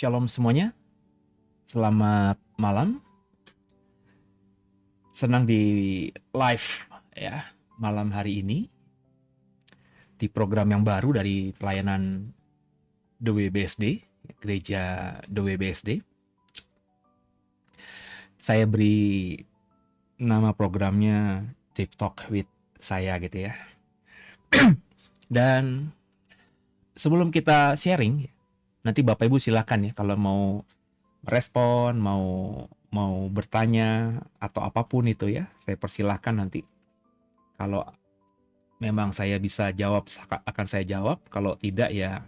Shalom semuanya, selamat malam. Senang di live ya malam hari ini di program yang baru dari pelayanan The WBSD, Gereja The WBSD. Saya beri nama programnya Deep Talk with saya gitu ya. Dan sebelum kita sharing, nanti Bapak Ibu silakan ya kalau mau respon, mau bertanya atau apapun itu ya, saya persilahkan nanti. Kalau memang saya bisa jawab, akan saya jawab. Kalau tidak ya,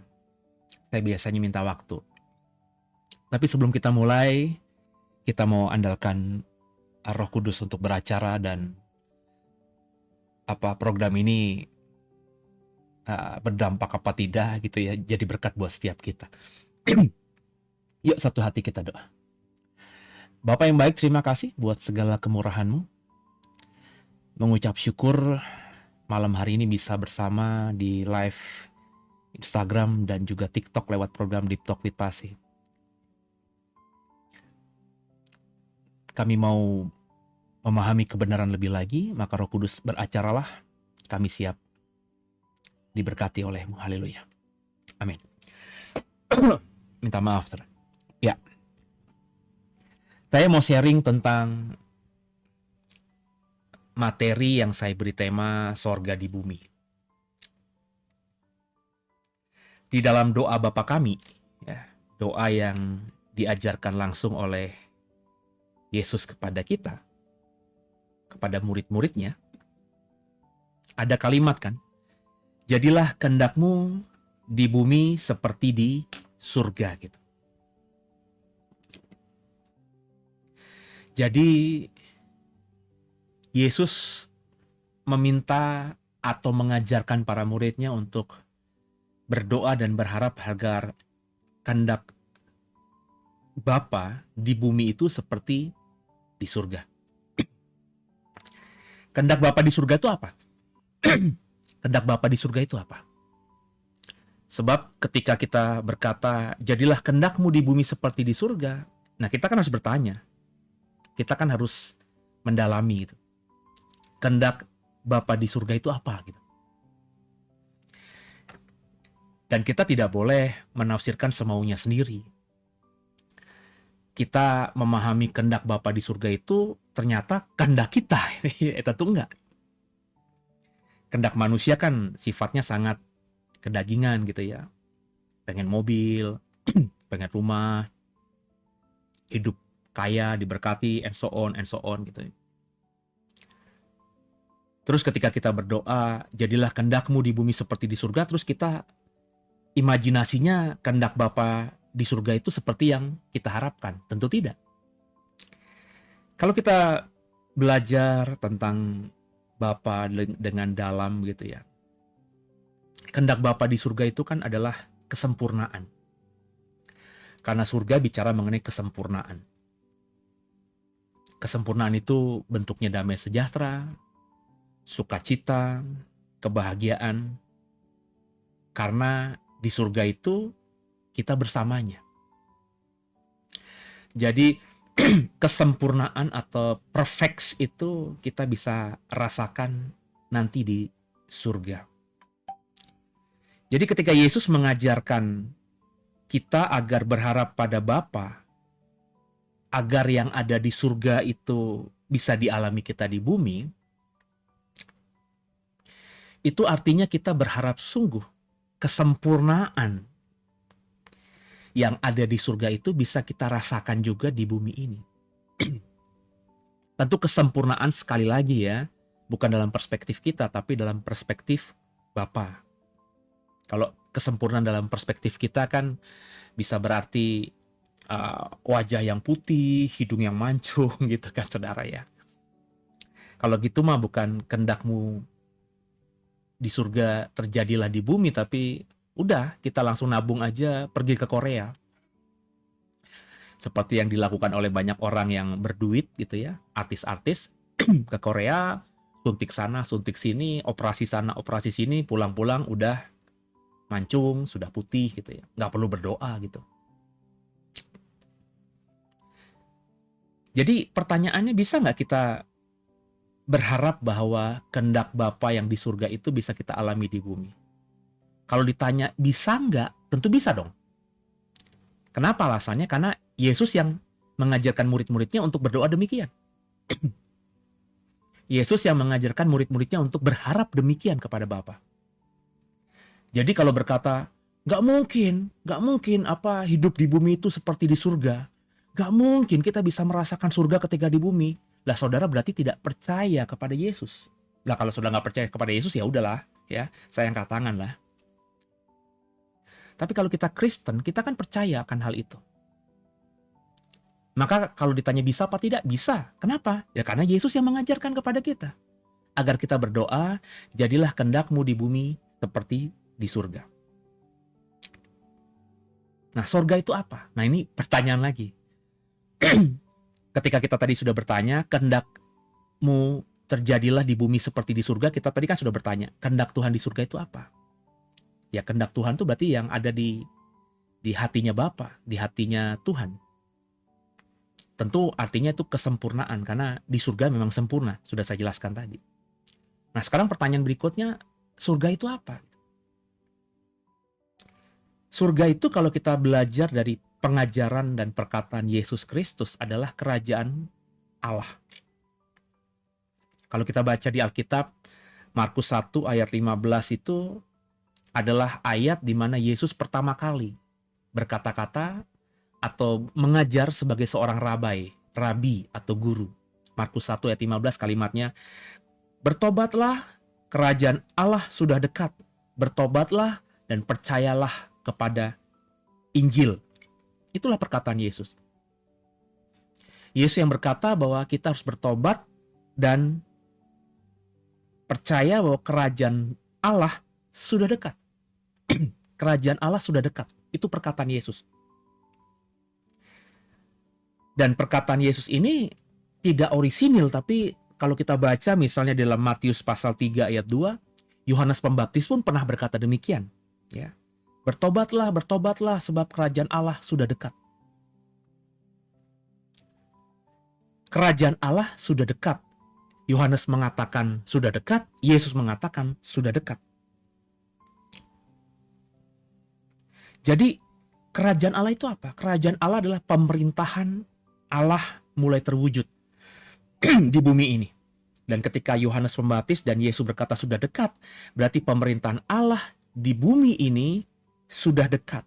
saya biasanya minta waktu. Tapi sebelum kita mulai, kita mau andalkan Roh Kudus untuk beracara dan program ini berdampak apa tidak gitu ya, jadi berkat buat setiap kita. Yuk satu hati kita doa. Bapak yang baik, terima kasih buat segala kemurahan-Mu. Mengucap syukur malam hari ini bisa bersama di live Instagram dan juga TikTok lewat program Deep Talk with Pasi. Kami mau memahami kebenaran lebih lagi, maka Roh Kudus beracaralah, kami siap diberkati oleh-Mu. Haleluya. Amin. Minta maaf, saudara. Ya. Saya mau sharing tentang materi yang saya beri tema Sorga di Bumi. Di dalam doa Bapa kami, ya, doa yang diajarkan langsung oleh Yesus kepada kita, kepada murid-muridnya, ada kalimat kan, jadilah kehendak-Mu di bumi seperti di surga gitu. Jadi Yesus meminta atau mengajarkan para muridnya untuk berdoa dan berharap agar kehendak Bapa di bumi itu seperti di surga. Kehendak Bapa di surga itu apa? Kehendak Bapa di surga itu apa? Sebab ketika kita berkata, jadilah kehendak-Mu di bumi seperti di surga, nah kita kan harus bertanya. Kita kan harus mendalami gitu. Kehendak Bapa di surga itu apa gitu. Dan kita tidak boleh menafsirkan semaunya sendiri. Kita memahami kehendak Bapa di surga itu ternyata kehendak kita. Tentu enggak. Kehendak manusia kan sifatnya sangat kedagingan gitu ya. Pengen mobil, pengen rumah, hidup kaya, diberkati, and so on gitu. Terus ketika kita berdoa, jadilah kehendak-Mu di bumi seperti di surga, terus kita imajinasinya kehendak Bapa di surga itu seperti yang kita harapkan. Tentu tidak. Kalau kita belajar tentang Bapa dengan dalam gitu ya, kehendak Bapa di surga itu kan adalah kesempurnaan. Karena surga bicara mengenai kesempurnaan. Kesempurnaan itu bentuknya damai sejahtera, sukacita, kebahagiaan. Karena di surga itu kita bersamanya. Jadi kesempurnaan atau perfect itu kita bisa rasakan nanti di surga. Jadi ketika Yesus mengajarkan kita agar berharap pada Bapa, agar yang ada di surga itu bisa dialami kita di bumi, itu artinya kita berharap sungguh kesempurnaan yang ada di surga itu bisa kita rasakan juga di bumi ini. Tentu kesempurnaan sekali lagi ya, bukan dalam perspektif kita, tapi dalam perspektif Bapa. Kalau kesempurnaan dalam perspektif kita kan bisa berarti wajah yang putih, hidung yang mancung gitu kan saudara ya. Kalau gitu mah bukan kehendak-Mu di surga terjadilah di bumi, tapi udah kita langsung nabung aja pergi ke Korea. Seperti yang dilakukan oleh banyak orang yang berduit gitu ya, artis-artis ke Korea, suntik sana, suntik sini, operasi sana, operasi sini, pulang-pulang udah mancung, sudah putih gitu ya. Nggak perlu berdoa gitu. Jadi pertanyaannya, bisa nggak kita berharap bahwa kehendak Bapa yang di surga itu bisa kita alami di bumi? Kalau ditanya bisa nggak, tentu bisa dong. Kenapa alasannya? Karena Yesus yang mengajarkan murid-muridnya untuk berdoa demikian. Yesus yang mengajarkan murid-muridnya untuk berharap demikian kepada Bapa. Jadi kalau berkata, nggak mungkin apa hidup di bumi itu seperti di surga. Nggak mungkin kita bisa merasakan surga ketika di bumi. Lah saudara berarti tidak percaya kepada Yesus. Lah kalau sudah nggak percaya kepada Yesus, ya udahlah, ya saya angkat tangan lah. Tapi kalau kita Kristen, kita kan percaya akan hal itu. Maka kalau ditanya bisa apa tidak, bisa. Kenapa? Ya karena Yesus yang mengajarkan kepada kita. Agar kita berdoa, jadilah kehendak-Mu di bumi seperti di surga. Nah, surga itu apa? Nah, ini pertanyaan lagi. Ketika kita tadi sudah bertanya, kehendak-Mu terjadilah di bumi seperti di surga, kita tadi kan sudah bertanya, kehendak Tuhan di surga itu apa? Ya, kehendak Tuhan itu berarti yang ada di hatinya Bapa, di hatinya Tuhan. Tentu artinya itu kesempurnaan, karena di surga memang sempurna, sudah saya jelaskan tadi. Nah, sekarang pertanyaan berikutnya, surga itu apa? Surga itu kalau kita belajar dari pengajaran dan perkataan Yesus Kristus adalah kerajaan Allah. Kalau kita baca di Alkitab, Markus 1 ayat 15 itu adalah ayat di mana Yesus pertama kali berkata-kata atau mengajar sebagai seorang rabi atau guru. Markus 1 ayat 15 kalimatnya, bertobatlah, kerajaan Allah sudah dekat. Bertobatlah dan percayalah kepada Injil. Itulah perkataan Yesus. Yesus yang berkata bahwa kita harus bertobat dan percaya bahwa kerajaan Allah sudah dekat. Kerajaan Allah sudah dekat. Itu perkataan Yesus. Dan perkataan Yesus ini tidak orisinil, tapi kalau kita baca misalnya dalam Matius pasal 3 ayat 2, Yohanes Pembaptis pun pernah berkata demikian. Ya. Bertobatlah, bertobatlah sebab kerajaan Allah sudah dekat. Kerajaan Allah sudah dekat. Yohanes mengatakan sudah dekat, Yesus mengatakan sudah dekat. Jadi kerajaan Allah itu apa? Kerajaan Allah adalah pemerintahan Allah mulai terwujud di bumi ini. Dan ketika Yohanes Pembaptis dan Yesus berkata sudah dekat, berarti pemerintahan Allah di bumi ini sudah dekat.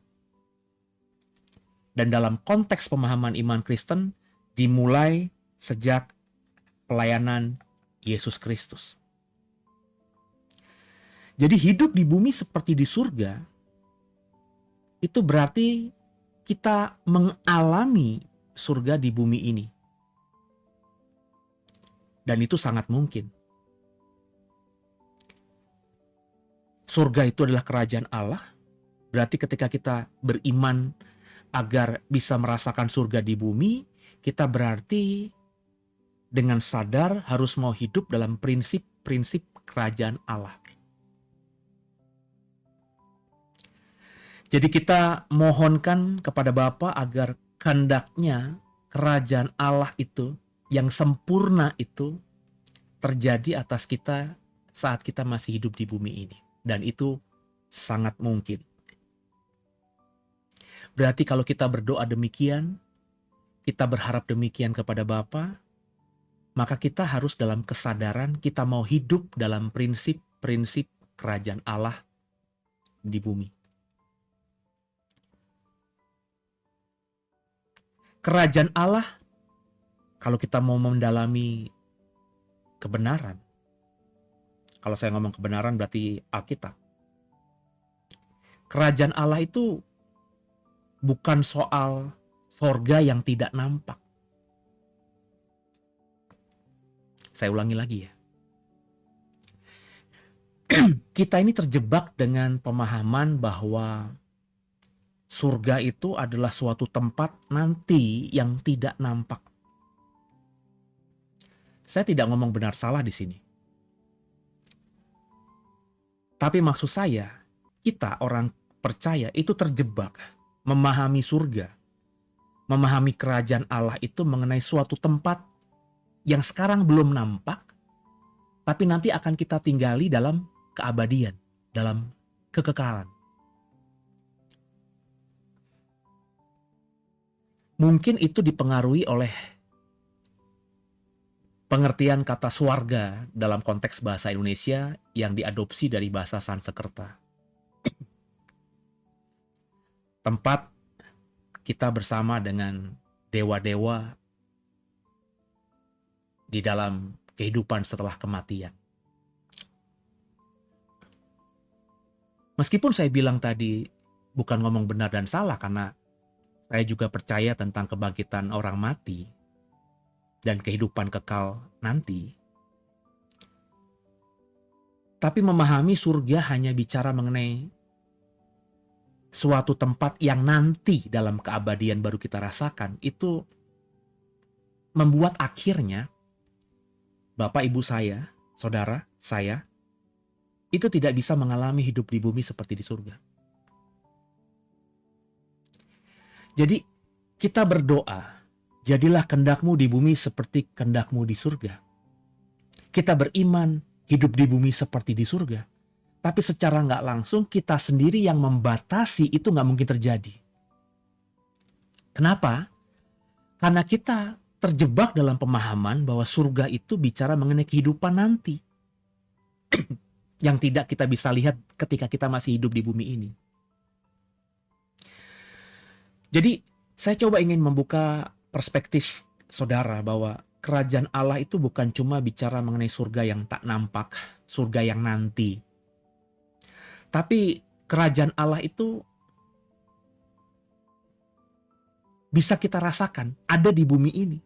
Dan dalam konteks pemahaman iman Kristen, dimulai sejak pelayanan Yesus Kristus. Jadi hidup di bumi seperti di surga, itu berarti kita mengalami surga di bumi ini. Dan itu sangat mungkin. Surga itu adalah kerajaan Allah. Berarti ketika kita beriman agar bisa merasakan surga di bumi, kita berarti dengan sadar harus mau hidup dalam prinsip-prinsip kerajaan Allah. Jadi kita mohonkan kepada Bapa agar kehendaknya kerajaan Allah itu yang sempurna itu terjadi atas kita saat kita masih hidup di bumi ini. Dan itu sangat mungkin. Berarti kalau kita berdoa demikian, kita berharap demikian kepada Bapa, maka kita harus dalam kesadaran kita mau hidup dalam prinsip-prinsip kerajaan Allah di bumi. Kerajaan Allah, kalau kita mau mendalami kebenaran, kalau saya ngomong kebenaran berarti Alkitab. Kerajaan Allah itu bukan soal sorga yang tidak nampak. Saya ulangi lagi ya. Kita ini terjebak dengan pemahaman bahwa surga itu adalah suatu tempat nanti yang tidak nampak. Saya tidak ngomong benar salah di sini. Tapi maksud saya, kita orang percaya itu terjebak memahami surga memahami kerajaan Allah itu mengenai suatu tempat yang sekarang belum nampak, tapi nanti akan kita tinggali dalam keabadian, dalam kekekalan. Mungkin itu dipengaruhi oleh pengertian kata swarga dalam konteks bahasa Indonesia yang diadopsi dari bahasa Sanskerta. Tempat kita bersama dengan dewa-dewa di dalam kehidupan setelah kematian. Meskipun saya bilang tadi bukan ngomong benar dan salah, karena saya juga percaya tentang kebangkitan orang mati dan kehidupan kekal nanti. Tapi memahami surga hanya bicara mengenai suatu tempat yang nanti dalam keabadian baru kita rasakan, itu membuat akhirnya Bapak Ibu saya, saudara saya, itu tidak bisa mengalami hidup di bumi seperti di surga. Jadi kita berdoa, jadilah kehendakmu di bumi seperti kehendakmu di surga. Kita beriman, hidup di bumi seperti di surga. Tapi secara nggak langsung kita sendiri yang membatasi itu nggak mungkin terjadi. Kenapa? Karena kita terjebak dalam pemahaman bahwa surga itu bicara mengenai kehidupan nanti. Yang tidak kita bisa lihat ketika kita masih hidup di bumi ini. Jadi saya coba ingin membuka perspektif saudara bahwa kerajaan Allah itu bukan cuma bicara mengenai surga yang tak nampak, surga yang nanti. Tapi kerajaan Allah itu bisa kita rasakan, ada di bumi ini.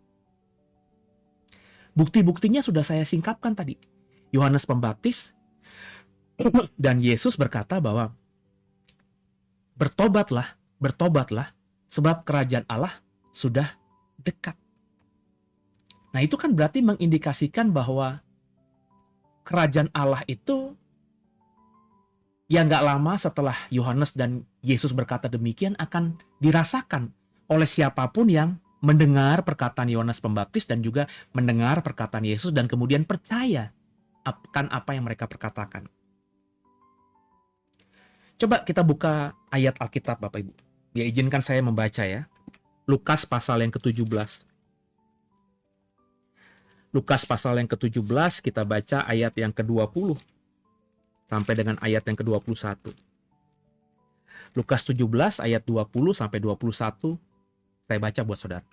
Bukti-buktinya sudah saya singkapkan tadi. Yohanes Pembaptis dan Yesus berkata bahwa bertobatlah, sebab kerajaan Allah sudah dekat. Nah, itu kan berarti mengindikasikan bahwa kerajaan Allah itu yang gak lama setelah Yohanes dan Yesus berkata demikian akan dirasakan oleh siapapun yang mendengar perkataan Yohanes Pembaptis dan juga mendengar perkataan Yesus dan kemudian percaya akan apa yang mereka perkatakan. Coba kita buka ayat Alkitab Bapak Ibu. Ya, izinkan saya membaca ya. Lukas pasal yang ke-17. Lukas pasal yang ke-17 kita baca ayat yang ke-20 sampai dengan ayat yang ke-21. Lukas 17 ayat 20 sampai 21 saya baca buat saudara.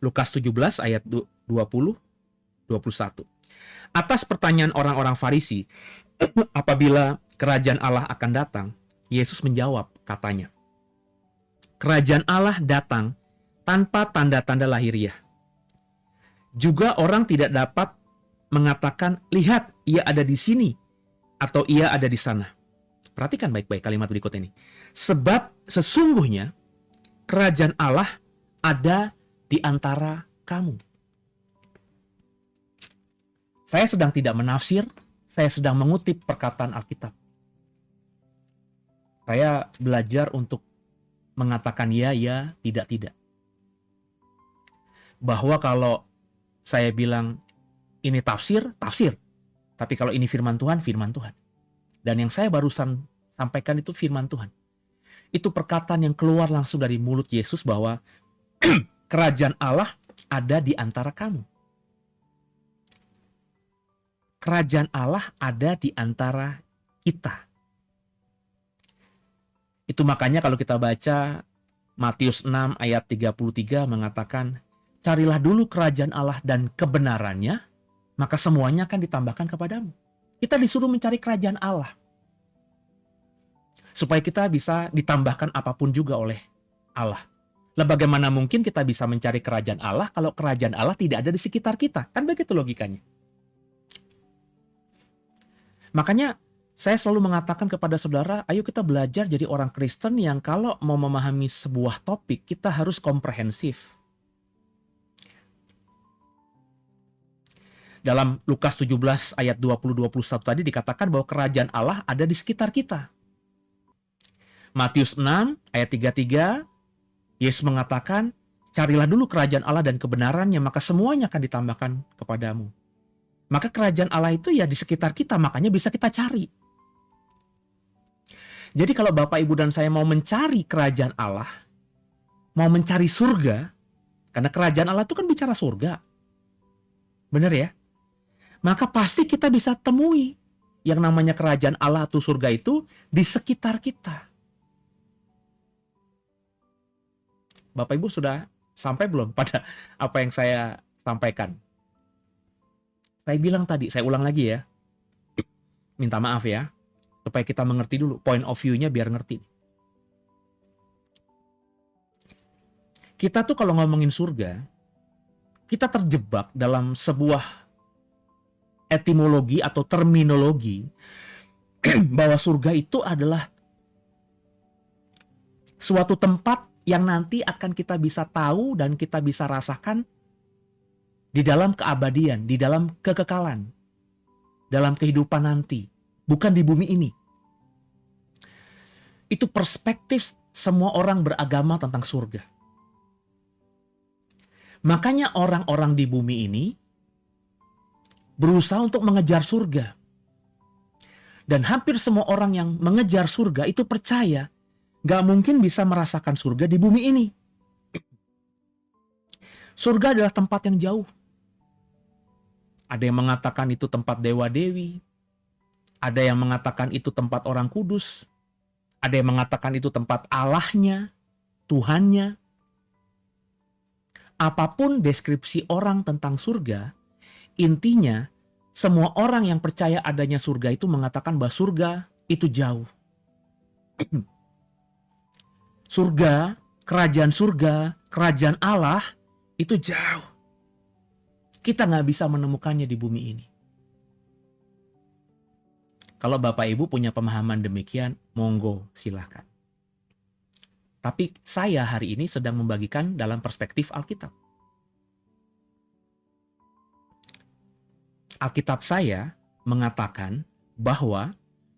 Lukas 17 ayat 20 21. Atas pertanyaan orang-orang Farisi, apabila kerajaan Allah akan datang, Yesus menjawab, katanya, kerajaan Allah datang tanpa tanda-tanda lahiriah. Juga orang tidak dapat mengatakan, lihat, ia ada di sini, atau ia ada di sana. Perhatikan baik-baik kalimat berikut ini. Sebab sesungguhnya kerajaan Allah ada di antara kamu. Saya sedang tidak menafsir, saya sedang mengutip perkataan Alkitab. Saya belajar untuk mengatakan ya, tidak. Bahwa kalau saya bilang ini tafsir. Tapi kalau ini firman Tuhan. Dan yang saya barusan sampaikan itu firman Tuhan. Itu perkataan yang keluar langsung dari mulut Yesus bahwa kerajaan Allah ada di antara kamu. Kerajaan Allah ada di antara kita. Itu makanya kalau kita baca Matius 6 ayat 33 mengatakan, carilah dulu kerajaan Allah dan kebenarannya, maka semuanya akan ditambahkan kepadamu. Kita disuruh mencari kerajaan Allah. Supaya kita bisa ditambahkan apapun juga oleh Allah. Lah bagaimana mungkin kita bisa mencari kerajaan Allah kalau kerajaan Allah tidak ada di sekitar kita? Kan begitu logikanya. Makanya saya selalu mengatakan kepada saudara, ayo kita belajar jadi orang Kristen yang kalau mau memahami sebuah topik, kita harus komprehensif. Dalam Lukas 17 ayat 20-21 tadi dikatakan bahwa kerajaan Allah ada di sekitar kita. Matius 6 ayat 33 Yesus mengatakan, carilah dulu kerajaan Allah dan kebenarannya, maka semuanya akan ditambahkan kepadamu. Maka kerajaan Allah itu ya di sekitar kita, makanya bisa kita cari. Jadi kalau Bapak, Ibu, dan saya mau mencari kerajaan Allah, mau mencari surga, karena kerajaan Allah itu kan bicara surga. Benar ya? Maka pasti kita bisa temui yang namanya kerajaan Allah atau surga itu di sekitar kita. Bapak Ibu sudah sampai belum pada apa yang saya sampaikan? Saya bilang tadi, saya ulang lagi ya. Minta maaf ya, supaya kita mengerti dulu, point of view-nya biar ngerti. Kita tuh kalau ngomongin surga, kita terjebak dalam sebuah etimologi atau terminologi bahwa surga itu adalah suatu tempat yang nanti akan kita bisa tahu dan kita bisa rasakan di dalam keabadian, di dalam kekekalan, dalam kehidupan nanti, bukan di bumi ini. Itu perspektif semua orang beragama tentang surga. Makanya orang-orang di bumi ini berusaha untuk mengejar surga. Dan hampir semua orang yang mengejar surga itu percaya gak mungkin bisa merasakan surga di bumi ini. Surga adalah tempat yang jauh. Ada yang mengatakan itu tempat dewa-dewi. Ada yang mengatakan itu tempat orang kudus. Ada yang mengatakan itu tempat Allahnya, Tuhannya. Apapun deskripsi orang tentang surga, intinya semua orang yang percaya adanya surga itu mengatakan bahwa surga itu jauh. Surga, kerajaan Allah itu jauh. Kita nggak bisa menemukannya di bumi ini. Kalau Bapak Ibu punya pemahaman demikian, monggo silahkan. Tapi saya hari ini sedang membagikan dalam perspektif Alkitab. Alkitab saya mengatakan bahwa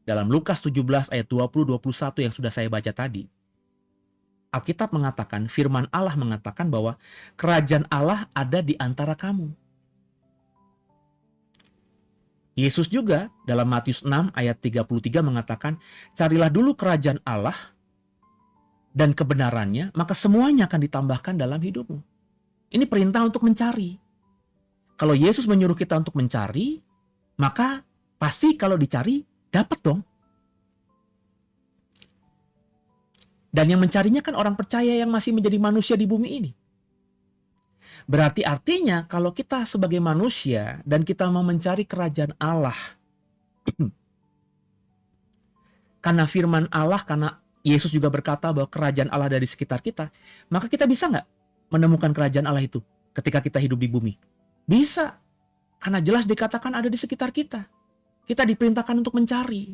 dalam Lukas 17 ayat 20-21 yang sudah saya baca tadi, Alkitab mengatakan, firman Allah mengatakan bahwa kerajaan Allah ada di antara kamu. Yesus juga dalam Matius 6 ayat 33 mengatakan, carilah dulu kerajaan Allah dan kebenarannya, maka semuanya akan ditambahkan dalam hidupmu. Ini perintah untuk mencari. Kalau Yesus menyuruh kita untuk mencari, maka pasti kalau dicari, dapat dong. Dan yang mencarinya kan orang percaya yang masih menjadi manusia di bumi ini. Berarti artinya kalau kita sebagai manusia dan kita mau mencari kerajaan Allah, karena firman Allah, karena Yesus juga berkata bahwa kerajaan Allah ada di sekitar kita, maka kita bisa nggak menemukan kerajaan Allah itu ketika kita hidup di bumi? Bisa, karena jelas dikatakan ada di sekitar kita. Kita diperintahkan untuk mencari.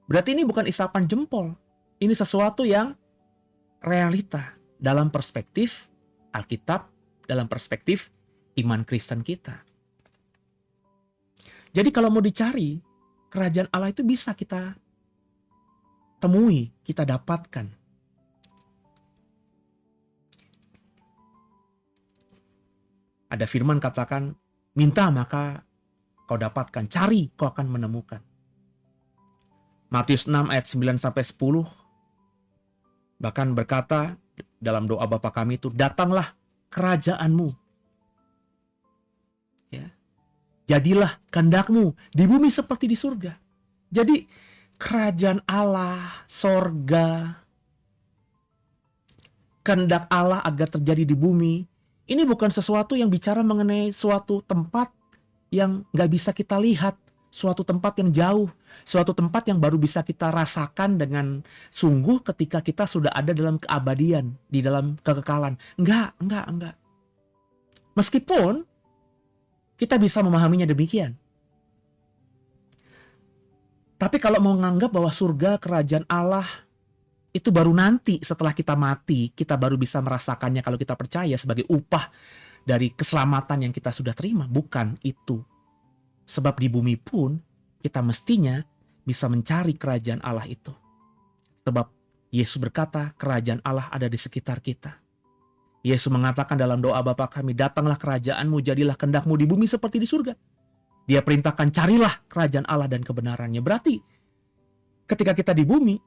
Berarti ini bukan isapan jempol. Ini sesuatu yang realita dalam perspektif Alkitab, dalam perspektif iman Kristen kita. Jadi kalau mau dicari, kerajaan Allah itu bisa kita temui, kita dapatkan. Ada firman katakan, minta maka kau dapatkan, cari kau akan menemukan. Matius 6 ayat 9-10 bahkan berkata dalam doa Bapa kami itu, datanglah kerajaanmu. Ya. Jadilah kehendakmu di bumi seperti di surga. Jadi kerajaan Allah, sorga, kehendak Allah agar terjadi di bumi, ini bukan sesuatu yang bicara mengenai suatu tempat yang gak bisa kita lihat, suatu tempat yang jauh, suatu tempat yang baru bisa kita rasakan dengan sungguh ketika kita sudah ada dalam keabadian, di dalam kekekalan. Enggak. Meskipun kita bisa memahaminya demikian. Tapi kalau mau menganggap bahwa surga, kerajaan Allah itu baru nanti setelah kita mati, kita baru bisa merasakannya kalau kita percaya sebagai upah dari keselamatan yang kita sudah terima. Bukan itu. Sebab di bumi pun kita mestinya bisa mencari kerajaan Allah itu. Sebab Yesus berkata kerajaan Allah ada di sekitar kita. Yesus mengatakan dalam doa Bapa kami, datanglah kerajaan-Mu, jadilah kehendak-Mu di bumi seperti di surga. Dia perintahkan carilah kerajaan Allah dan kebenarannya. Berarti ketika kita di bumi,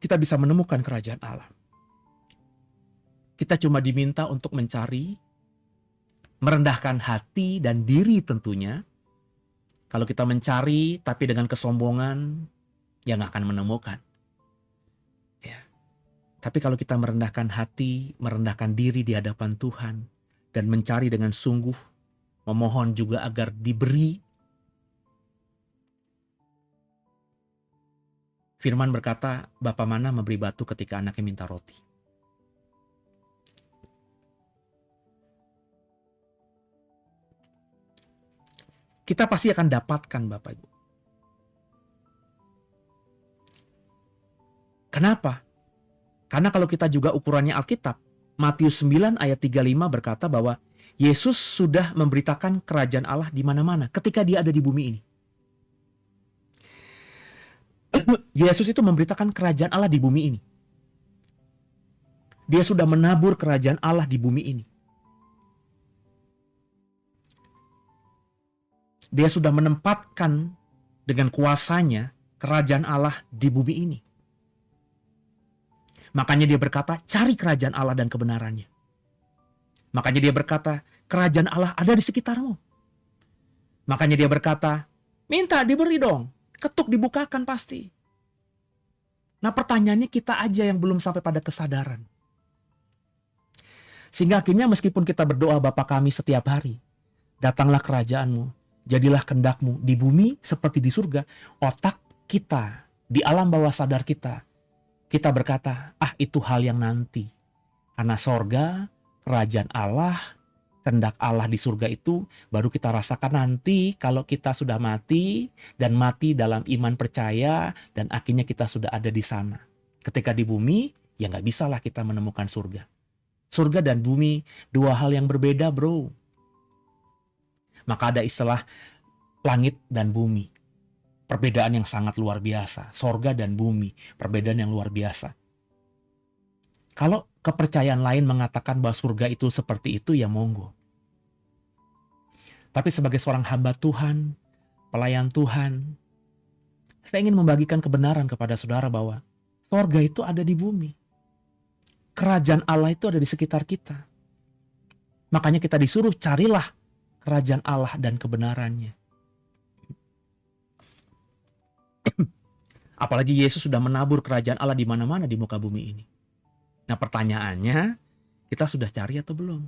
kita bisa menemukan kerajaan Allah. Kita cuma diminta untuk mencari, merendahkan hati dan diri tentunya. Kalau kita mencari tapi dengan kesombongan, ya nggak akan menemukan. Ya. Tapi kalau kita merendahkan hati, merendahkan diri di hadapan Tuhan, dan mencari dengan sungguh, memohon juga agar diberi. Firman berkata, Bapa mana memberi batu ketika anaknya minta roti? Kita pasti akan dapatkan, Bapak Ibu. Kenapa? Karena kalau kita juga ukurannya Alkitab, Matius 9 ayat 35 berkata bahwa Yesus sudah memberitakan kerajaan Allah di mana-mana ketika dia ada di bumi ini. Yesus itu memberitakan kerajaan Allah di bumi ini. Dia sudah menabur kerajaan Allah di bumi ini. Dia sudah menempatkan dengan kuasanya kerajaan Allah di bumi ini. Makanya dia berkata, cari kerajaan Allah dan kebenarannya. Makanya dia berkata, kerajaan Allah ada di sekitarmu. Makanya dia berkata, minta diberi dong, ketuk dibukakan pasti. Nah pertanyaannya kita aja yang belum sampai pada kesadaran. Sehingga akhirnya meskipun kita berdoa Bapa kami setiap hari, datanglah kerajaan-Mu, jadilah kehendak-Mu di bumi seperti di surga. Otak kita, di alam bawah sadar kita berkata, itu hal yang nanti. Karena sorga, kerajaan Allah, kehendak Allah di surga itu baru kita rasakan nanti kalau kita sudah mati dan mati dalam iman percaya dan akhirnya kita sudah ada di sana. Ketika di bumi, ya nggak bisalah kita menemukan surga. Surga dan bumi, dua hal yang berbeda, bro. Maka ada istilah langit dan bumi. Perbedaan yang sangat luar biasa. Sorga dan bumi, perbedaan yang luar biasa. Kalau kepercayaan lain mengatakan bahwa surga itu seperti itu, ya monggo. Tapi sebagai seorang hamba Tuhan, pelayan Tuhan, saya ingin membagikan kebenaran kepada saudara bahwa sorga itu ada di bumi. Kerajaan Allah itu ada di sekitar kita. Makanya kita disuruh carilah kerajaan Allah dan kebenarannya. Apalagi Yesus sudah menabur kerajaan Allah di mana-mana di muka bumi ini. Nah pertanyaannya, kita sudah cari atau belum?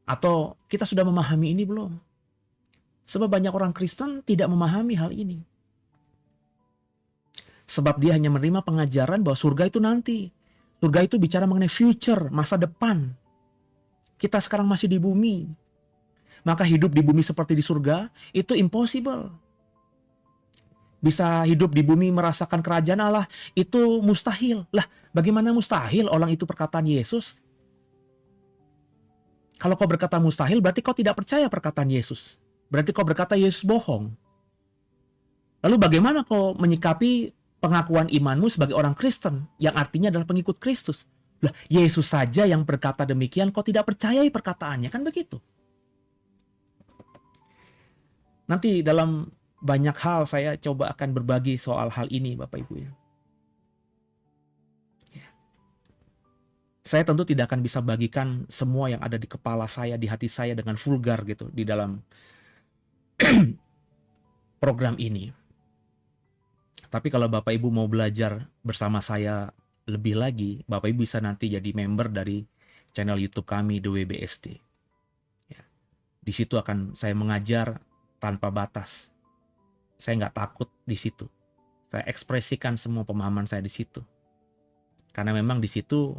Atau kita sudah memahami ini belum? Sebab banyak orang Kristen tidak memahami hal ini. Sebab dia hanya menerima pengajaran bahwa surga itu nanti. Surga itu bicara mengenai future, masa depan. Kita sekarang masih di bumi. Maka hidup di bumi seperti di surga itu impossible. Bisa hidup di bumi merasakan kerajaan Allah itu mustahil. Lah, bagaimana mustahil? Orang itu perkataan Yesus. Kalau kau berkata mustahil, berarti kau tidak percaya perkataan Yesus. Berarti kau berkata Yesus bohong. Lalu bagaimana kau menyikapi pengakuan imanmu sebagai orang Kristen yang artinya adalah pengikut Kristus? Lah, Yesus saja yang berkata demikian, kau tidak percayai perkataannya, kan begitu? Nanti dalam banyak hal saya coba akan berbagi soal hal ini, Bapak Ibu ya. Saya tentu tidak akan bisa bagikan semua yang ada di kepala saya, di hati saya dengan vulgar gitu di dalam program ini. Tapi kalau Bapak Ibu mau belajar bersama saya lebih lagi, Bapak Ibu bisa nanti jadi member dari channel YouTube kami DWBSD. Ya. Di situ akan saya mengajar tanpa batas. Saya nggak takut di situ. Saya ekspresikan semua pemahaman saya di situ. Karena memang di situ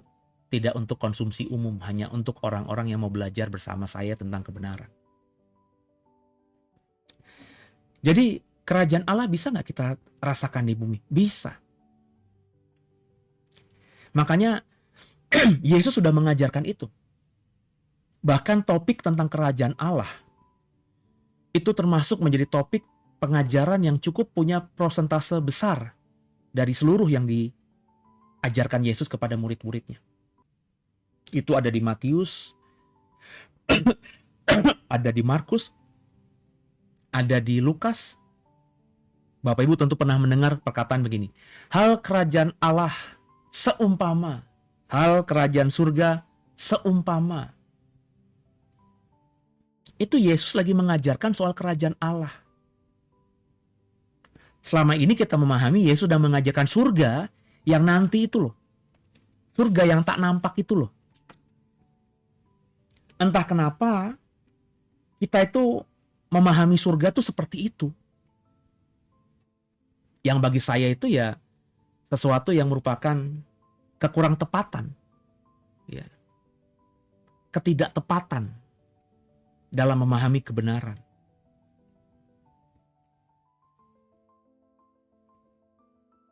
tidak untuk konsumsi umum, hanya untuk orang-orang yang mau belajar bersama saya tentang kebenaran. Jadi kerajaan Allah bisa nggak kita rasakan di bumi? Bisa. Makanya Yesus sudah mengajarkan itu. Bahkan topik tentang kerajaan Allah itu termasuk menjadi topik pengajaran yang cukup punya persentase besar dari seluruh yang diajarkan Yesus kepada murid-muridnya. Itu ada di Matius, ada di Markus, ada di Lukas. Bapak Ibu tentu pernah mendengar perkataan begini. Hal kerajaan Allah seumpama, hal kerajaan surga seumpama. Itu Yesus lagi mengajarkan soal kerajaan Allah. Selama ini kita memahami Yesus sudah mengajarkan surga yang nanti itu loh. Surga yang tak nampak itu loh. Entah kenapa kita itu memahami surga itu seperti itu. Yang bagi saya itu ya sesuatu yang merupakan kekurang tepatan, ya, ketidaktepatan dalam memahami kebenaran.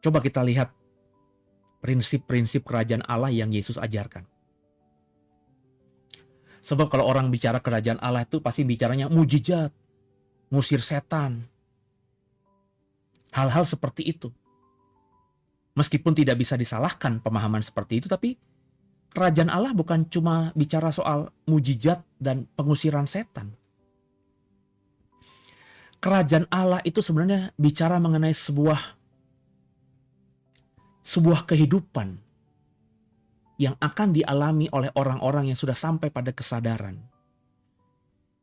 Coba kita lihat prinsip-prinsip kerajaan Allah yang Yesus ajarkan. Sebab kalau orang bicara kerajaan Allah itu pasti bicaranya mujizat, ngusir setan, hal-hal seperti itu. Meskipun tidak bisa disalahkan pemahaman seperti itu, tapi kerajaan Allah bukan cuma bicara soal mujizat dan pengusiran setan. Kerajaan Allah itu sebenarnya bicara mengenai sebuah kehidupan yang akan dialami oleh orang-orang yang sudah sampai pada kesadaran.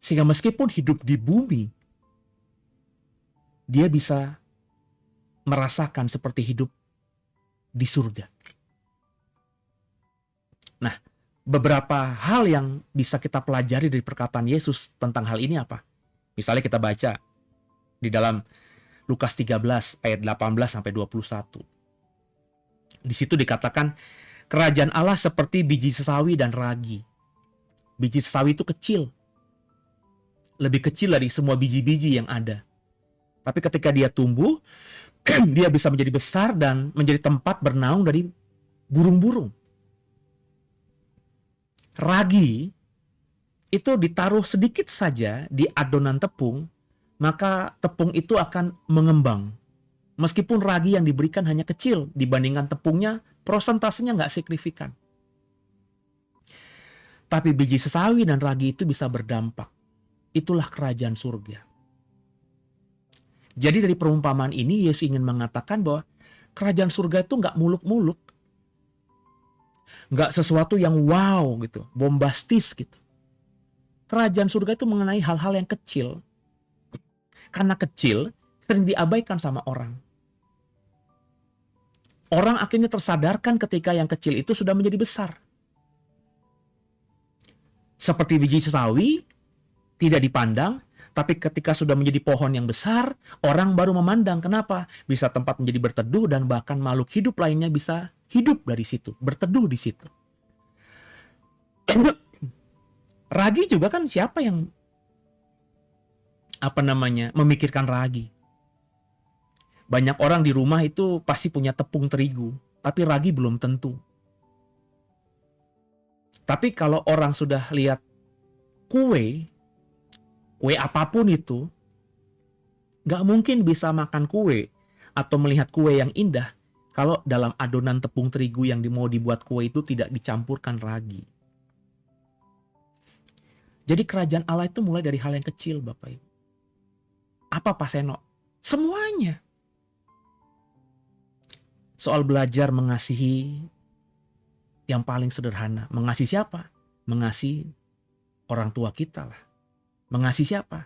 Sehingga meskipun hidup di bumi, dia bisa merasakan seperti hidup di surga. Nah, beberapa hal yang bisa kita pelajari dari perkataan Yesus tentang hal ini apa? Misalnya kita baca di dalam Lukas 13 ayat 18 sampai 21. Di situ dikatakan kerajaan Allah seperti biji sesawi dan ragi. Biji sesawi itu kecil. Lebih kecil dari semua biji-biji yang ada. Tapi ketika dia tumbuh, dia bisa menjadi besar dan menjadi tempat bernaung dari burung-burung. Ragi itu ditaruh sedikit saja di adonan tepung, maka tepung itu akan mengembang. Meskipun ragi yang diberikan hanya kecil dibandingkan tepungnya, prosentasenya nggak signifikan. Tapi biji sesawi dan ragi itu bisa berdampak. Itulah kerajaan surga. Jadi dari perumpamaan ini Yesus ingin mengatakan bahwa kerajaan surga itu nggak muluk-muluk. Nggak sesuatu yang wow gitu, bombastis gitu. Kerajaan surga itu mengenai hal-hal yang kecil. Karena kecil, sering diabaikan sama orang. Orang akhirnya tersadarkan ketika yang kecil itu sudah menjadi besar. Seperti biji sesawi, tidak dipandang, tapi ketika sudah menjadi pohon yang besar, orang baru memandang. Kenapa? Bisa tempat menjadi berteduh dan bahkan makhluk hidup lainnya bisa hidup dari situ, berteduh di situ. Ragi juga kan siapa yang memikirkan ragi? Banyak orang di rumah itu pasti punya tepung terigu, tapi ragi belum tentu. Tapi kalau orang sudah lihat kue apapun itu, nggak mungkin bisa makan kue atau melihat kue yang indah kalau dalam adonan tepung terigu yang mau dibuat kue itu tidak dicampurkan ragi. Jadi kerajaan Allah itu mulai dari hal yang kecil, Bapak Ibu. Apa Pak Seno? Semuanya. Soal belajar mengasihi yang paling sederhana. Mengasihi siapa? Mengasihi orang tua kita lah. Mengasihi siapa?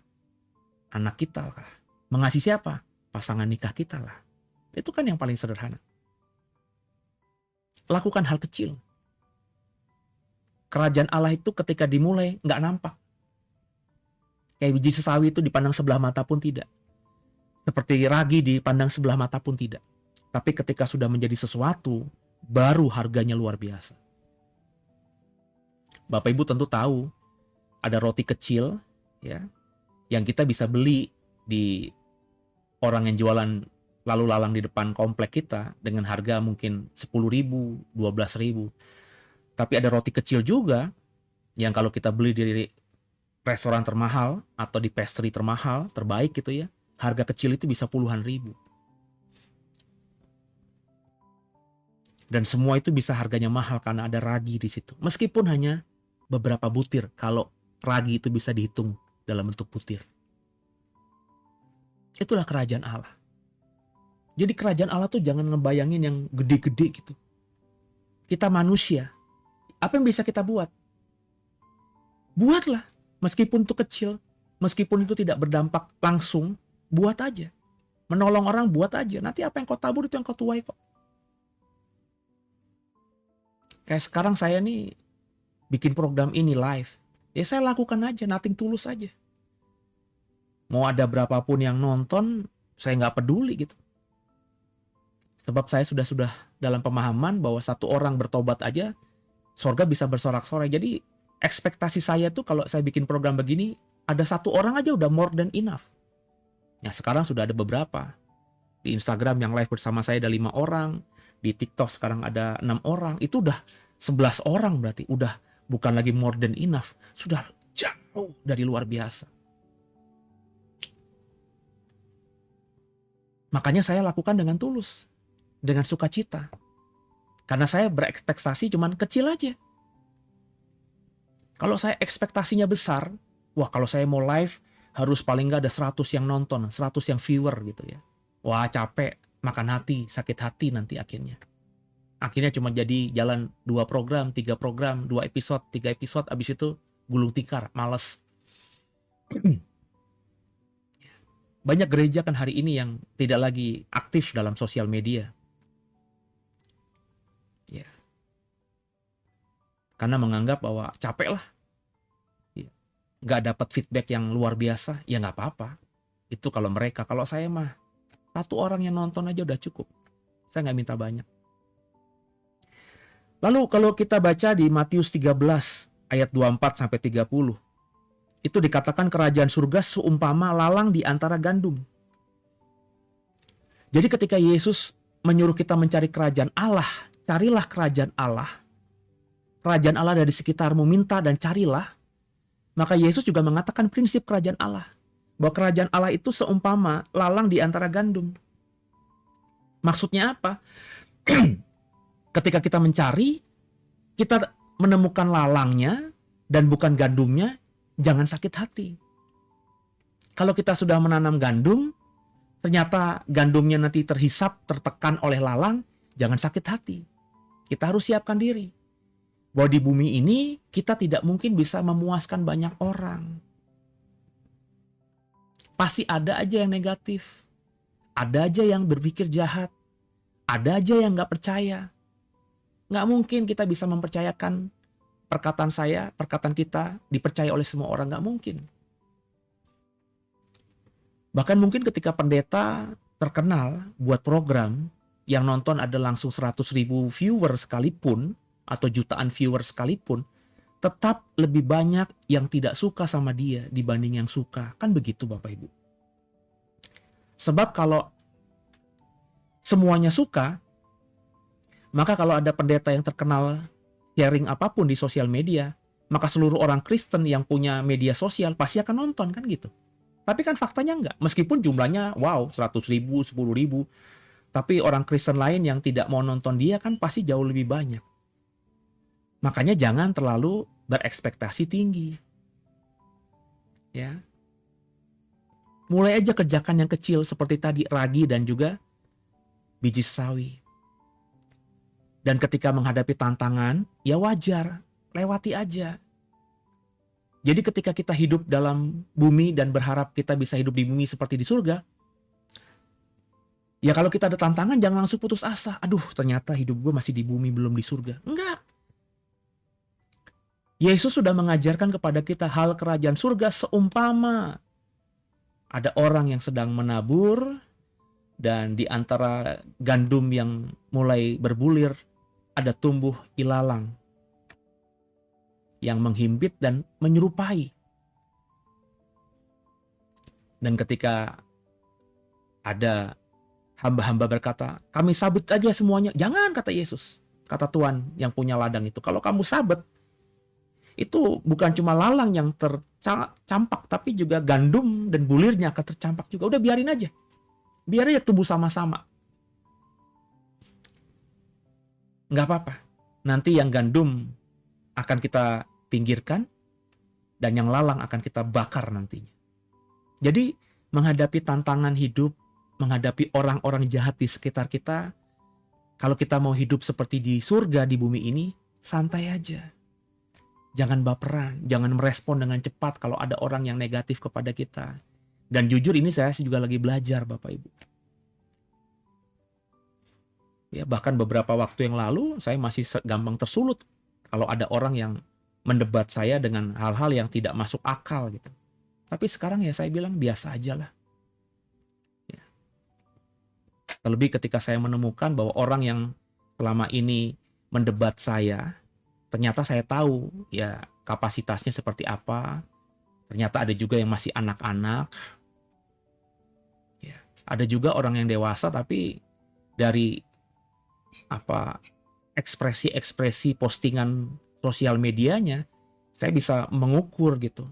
Anak kita lah. Mengasihi siapa? Pasangan nikah kita lah. Itu kan yang paling sederhana. Lakukan hal kecil. Kerajaan Allah itu ketika dimulai nggak nampak. Kayak biji sesawi itu dipandang sebelah mata pun tidak. Seperti ragi dipandang sebelah mata pun tidak. Tapi ketika sudah menjadi sesuatu, baru harganya luar biasa. Bapak Ibu tentu tahu, ada roti kecil ya, yang kita bisa beli di orang yang jualan lalu lalang di depan komplek kita dengan harga mungkin 10.000, 12.000. Tapi ada roti kecil juga yang kalau kita beli di restoran termahal atau di pastry termahal, terbaik gitu ya, harga kecil itu bisa puluhan ribu. Dan semua itu bisa harganya mahal karena ada ragi di situ. Meskipun hanya beberapa butir, kalau ragi itu bisa dihitung dalam bentuk butir. Itulah kerajaan Allah. Jadi kerajaan Allah tuh jangan ngebayangin yang gede-gede gitu. Kita manusia. Apa yang bisa kita buat? Buatlah. Meskipun itu kecil, meskipun itu tidak berdampak langsung, buat aja. Menolong orang, buat aja. Nanti apa yang kau tabur itu yang kau tuai kok. Kayak sekarang saya nih bikin program ini live. Ya saya lakukan aja, nothing tulus aja. Mau ada berapapun yang nonton, saya nggak peduli gitu. Sebab saya sudah dalam pemahaman bahwa satu orang bertobat aja, sorga bisa bersorak-sorai. Jadi ekspektasi saya tuh kalau saya bikin program begini, ada satu orang aja udah more than enough. Nah sekarang sudah ada beberapa. Di Instagram yang live bersama saya ada 5 orang. Di TikTok sekarang ada 6 orang. Itu udah 11 orang berarti. Udah bukan lagi more than enough. Sudah jauh dari luar biasa. Makanya saya lakukan dengan tulus. Dengan sukacita. Karena saya berekspektasi cuman kecil aja. Kalau saya ekspektasinya besar, wah kalau saya mau live harus paling nggak ada 100 yang nonton, 100 yang viewer gitu ya. Wah capek, makan hati, sakit hati nanti akhirnya. Akhirnya cuma jadi jalan 2 program, 3 program, 2 episode, 3 episode, abis itu gulung tikar, males. Banyak gereja kan hari ini yang tidak lagi aktif dalam sosial media. Ya. Karena menganggap bahwa capek lah. Ya. Nggak dapat feedback yang luar biasa, ya nggak apa-apa. Itu kalau mereka, kalau saya mah, 1 orang yang nonton aja udah cukup. Saya nggak minta banyak. Lalu kalau kita baca di Matius 13 ayat 24 sampai 30, itu dikatakan kerajaan surga seumpama lalang di antara gandum. Jadi ketika Yesus menyuruh kita mencari kerajaan Allah, carilah kerajaan Allah. Kerajaan Allah ada di sekitarmu, minta dan carilah. Maka Yesus juga mengatakan prinsip kerajaan Allah. Bahwa kerajaan Allah itu seumpama lalang di antara gandum. Maksudnya apa? Ketika kita mencari, kita menemukan lalangnya dan bukan gandumnya, jangan sakit hati. Kalau kita sudah menanam gandum, ternyata gandumnya nanti terhisap, tertekan oleh lalang, jangan sakit hati. Kita harus siapkan diri. Bahwa di bumi ini, kita tidak mungkin bisa memuaskan banyak orang. Pasti ada aja yang negatif. Ada aja yang berpikir jahat. Ada aja yang gak percaya. Gak mungkin kita bisa mempercayakan perkataan saya, perkataan kita dipercaya oleh semua orang, gak mungkin. Bahkan mungkin ketika pendeta terkenal buat program yang nonton ada langsung 100.000 viewer sekalipun, atau jutaan viewer sekalipun, tetap lebih banyak yang tidak suka sama dia dibanding yang suka. Kan begitu Bapak Ibu. Sebab kalau semuanya suka, maka kalau ada pendeta yang terkenal sharing apapun di sosial media, maka seluruh orang Kristen yang punya media sosial pasti akan nonton kan gitu. Tapi kan faktanya enggak. Meskipun jumlahnya wow 100.000, 10.000, tapi orang Kristen lain yang tidak mau nonton dia kan pasti jauh lebih banyak. Makanya jangan terlalu berekspektasi tinggi. Ya. Mulai aja kerjakan yang kecil seperti tadi ragi dan juga biji sawi. Dan ketika menghadapi tantangan, ya wajar, lewati aja. Jadi ketika kita hidup dalam bumi dan berharap kita bisa hidup di bumi seperti di surga, ya kalau kita ada tantangan jangan langsung putus asa. Aduh ternyata hidup gue masih di bumi belum di surga. Enggak. Yesus sudah mengajarkan kepada kita hal kerajaan surga seumpama ada orang yang sedang menabur dan di antara gandum yang mulai berbulir ada tumbuh ilalang yang menghimpit dan menyerupai. Dan ketika ada hamba-hamba berkata, kami sabet aja semuanya. Jangan, kata Yesus. Kata Tuhan yang punya ladang itu. Kalau kamu sabet, itu bukan cuma lalang yang tercampak, tapi juga gandum dan bulirnya akan tercampak juga. Udah biarin aja. Biar aja tumbuh sama-sama. nggak apa-apa. Nanti yang gandum akan kita pinggirkan dan yang lalang akan kita bakar nantinya. Jadi menghadapi tantangan hidup, menghadapi orang-orang jahat di sekitar kita, kalau kita mau hidup seperti di surga di bumi ini, santai aja. Jangan baperan, jangan merespon dengan cepat kalau ada orang yang negatif kepada kita. Dan jujur ini saya juga lagi belajar Bapak Ibu. Ya, bahkan beberapa waktu yang lalu saya masih gampang tersulut kalau ada orang yang mendebat saya dengan hal-hal yang tidak masuk akal gitu. Tapi sekarang ya saya bilang biasa aja lah. Ya. Terlebih ketika saya menemukan bahwa orang yang selama ini mendebat saya, ternyata saya tahu ya kapasitasnya seperti apa. Ternyata ada juga yang masih anak-anak. Ya. Ada juga orang yang dewasa tapi dari ekspresi-ekspresi postingan sosial medianya, saya bisa mengukur gitu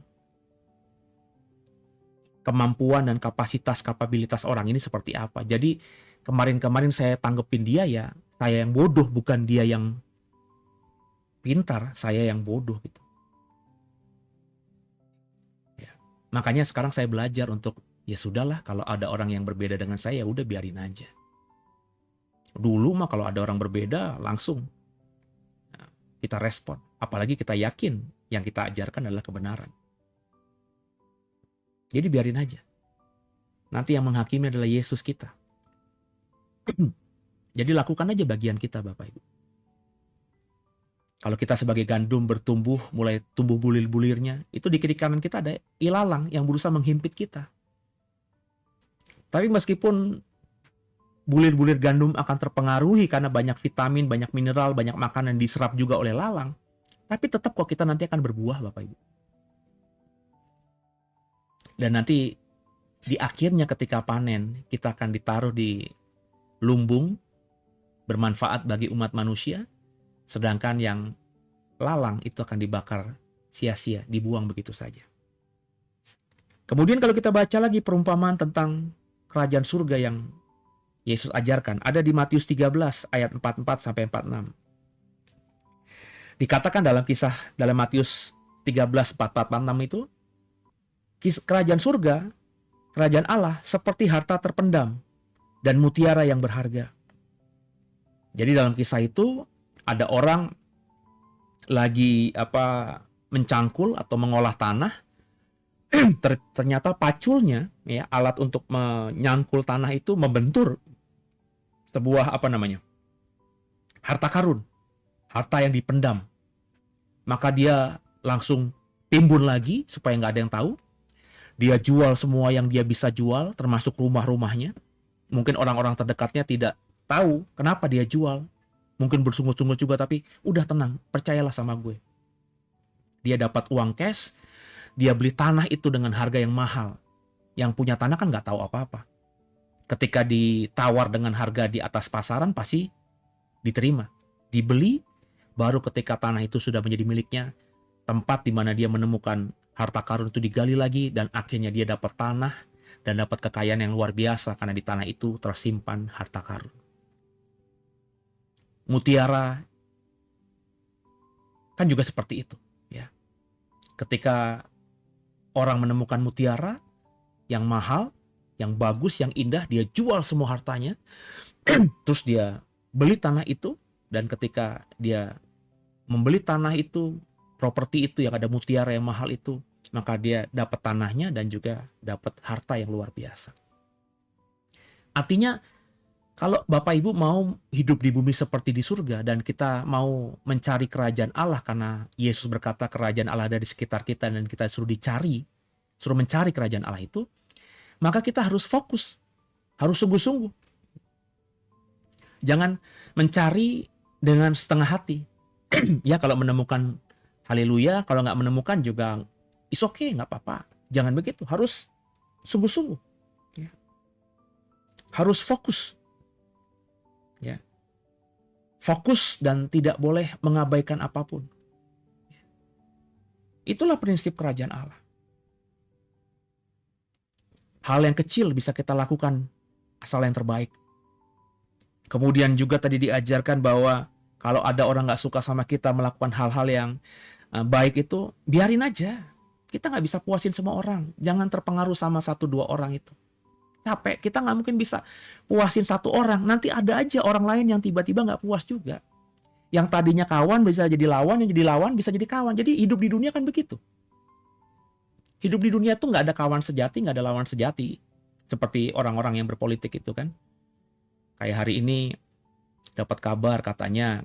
kemampuan dan kapabilitas orang ini seperti apa. Jadi kemarin-kemarin saya tanggepin dia ya, saya yang bodoh, bukan dia yang pintar, saya yang bodoh gitu. Ya. Makanya sekarang saya belajar untuk ya sudahlah, kalau ada orang yang berbeda dengan saya udah biarin aja. Dulu mah kalau ada orang berbeda langsung kita respon. Apalagi kita yakin yang kita ajarkan adalah kebenaran. Jadi biarin aja. Nanti yang menghakimi adalah Yesus kita. Jadi lakukan aja bagian kita Bapak Ibu. Kalau kita sebagai gandum bertumbuh, mulai tumbuh bulir-bulirnya, itu di kiri kanan kita ada ilalang yang berusaha menghimpit kita. Tapi meskipun bulir-bulir gandum akan terpengaruhi karena banyak vitamin, banyak mineral, banyak makanan diserap juga oleh lalang. Tapi tetap kok kita nanti akan berbuah Bapak Ibu. Dan nanti di akhirnya ketika panen, kita akan ditaruh di lumbung, bermanfaat bagi umat manusia. Sedangkan yang lalang itu akan dibakar sia-sia, dibuang begitu saja. Kemudian kalau kita baca lagi perumpamaan tentang kerajaan surga yang Yesus ajarkan, ada di Matius 13 ayat 44 sampai 46. Dikatakan dalam Matius 13 44 46 itu, kerajaan surga, kerajaan Allah seperti harta terpendam dan mutiara yang berharga. Jadi dalam kisah itu ada orang lagi mencangkul atau mengolah tanah. Ternyata paculnya, ya, alat untuk menyangkul tanah itu membentur sebuah harta karun, harta yang dipendam. Maka dia langsung timbun lagi supaya nggak ada yang tahu. Dia jual semua yang dia bisa jual, termasuk rumah-rumahnya. Mungkin orang-orang terdekatnya tidak tahu kenapa dia jual. Mungkin bersungut-sungut juga, tapi udah tenang, percayalah sama gue. Dia dapat uang cash, dia beli tanah itu dengan harga yang mahal. Yang punya tanah kan nggak tahu apa-apa. Ketika ditawar dengan harga di atas pasaran pasti diterima. Dibeli, baru ketika tanah itu sudah menjadi miliknya, tempat di mana dia menemukan harta karun itu digali lagi, dan akhirnya dia dapat tanah dan dapat kekayaan yang luar biasa karena di tanah itu tersimpan harta karun. Mutiara kan juga seperti itu, ya. Ketika orang menemukan mutiara yang mahal, yang bagus, yang indah, dia jual semua hartanya, terus dia beli tanah itu, dan ketika dia membeli tanah itu, properti itu yang ada mutiara yang mahal itu, maka dia dapat tanahnya dan juga dapat harta yang luar biasa. Artinya, kalau Bapak Ibu mau hidup di bumi seperti di surga, dan kita mau mencari kerajaan Allah, karena Yesus berkata kerajaan Allah ada di sekitar kita dan kita suruh mencari kerajaan Allah itu, maka kita harus fokus, harus sungguh-sungguh. Jangan mencari dengan setengah hati. Ya, kalau menemukan haleluya, kalau nggak menemukan juga it's okay, nggak apa-apa. Jangan begitu, harus sungguh-sungguh. Ya. Harus fokus. Ya. Fokus dan tidak boleh mengabaikan apapun. Itulah prinsip kerajaan Allah. Hal yang kecil bisa kita lakukan asal yang terbaik. Kemudian juga tadi diajarkan bahwa Kalau ada orang nggak suka sama kita melakukan hal-hal yang baik itu, biarin aja. Kita nggak bisa puasin semua orang. Jangan terpengaruh sama satu dua orang itu. Capek, kita nggak mungkin bisa puasin satu orang. Nanti ada aja orang lain yang tiba-tiba nggak puas juga. Yang tadinya kawan bisa jadi lawan, yang jadi lawan bisa jadi kawan. Jadi hidup di dunia kan begitu. Hidup di dunia tuh nggak ada kawan sejati, nggak ada lawan sejati. Seperti orang-orang yang berpolitik itu kan. Kayak hari ini dapat kabar katanya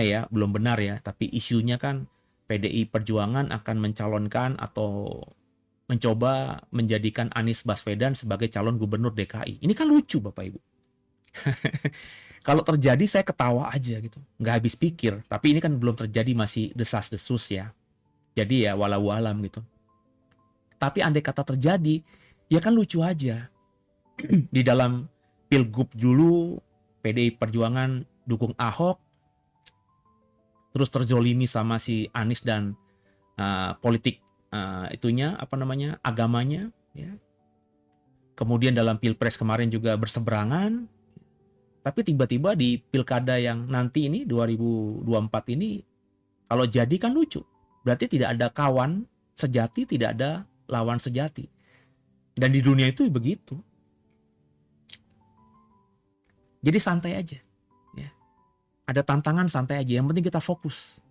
ya, belum benar ya, tapi isunya kan PDI Perjuangan akan mencalonkan atau mencoba menjadikan Anies Baswedan sebagai calon gubernur DKI. Ini kan lucu Bapak Ibu. Kalau terjadi saya ketawa aja gitu, nggak habis pikir. Tapi ini kan belum terjadi, masih desas-desus ya. Jadi ya walau alam gitu. Tapi andai kata terjadi, ya kan lucu aja. Di dalam Pilgub dulu PDI Perjuangan dukung Ahok, terus terzolimi sama si Anies dan politik agamanya ya. Kemudian dalam Pilpres kemarin juga berseberangan. Tapi tiba-tiba di pilkada yang nanti ini 2024 ini kalau jadi kan lucu. Berarti tidak ada kawan sejati, tidak ada lawan sejati. Dan di dunia itu begitu. Jadi santai aja. Ya. Ada tantangan, santai aja. Yang penting kita fokus.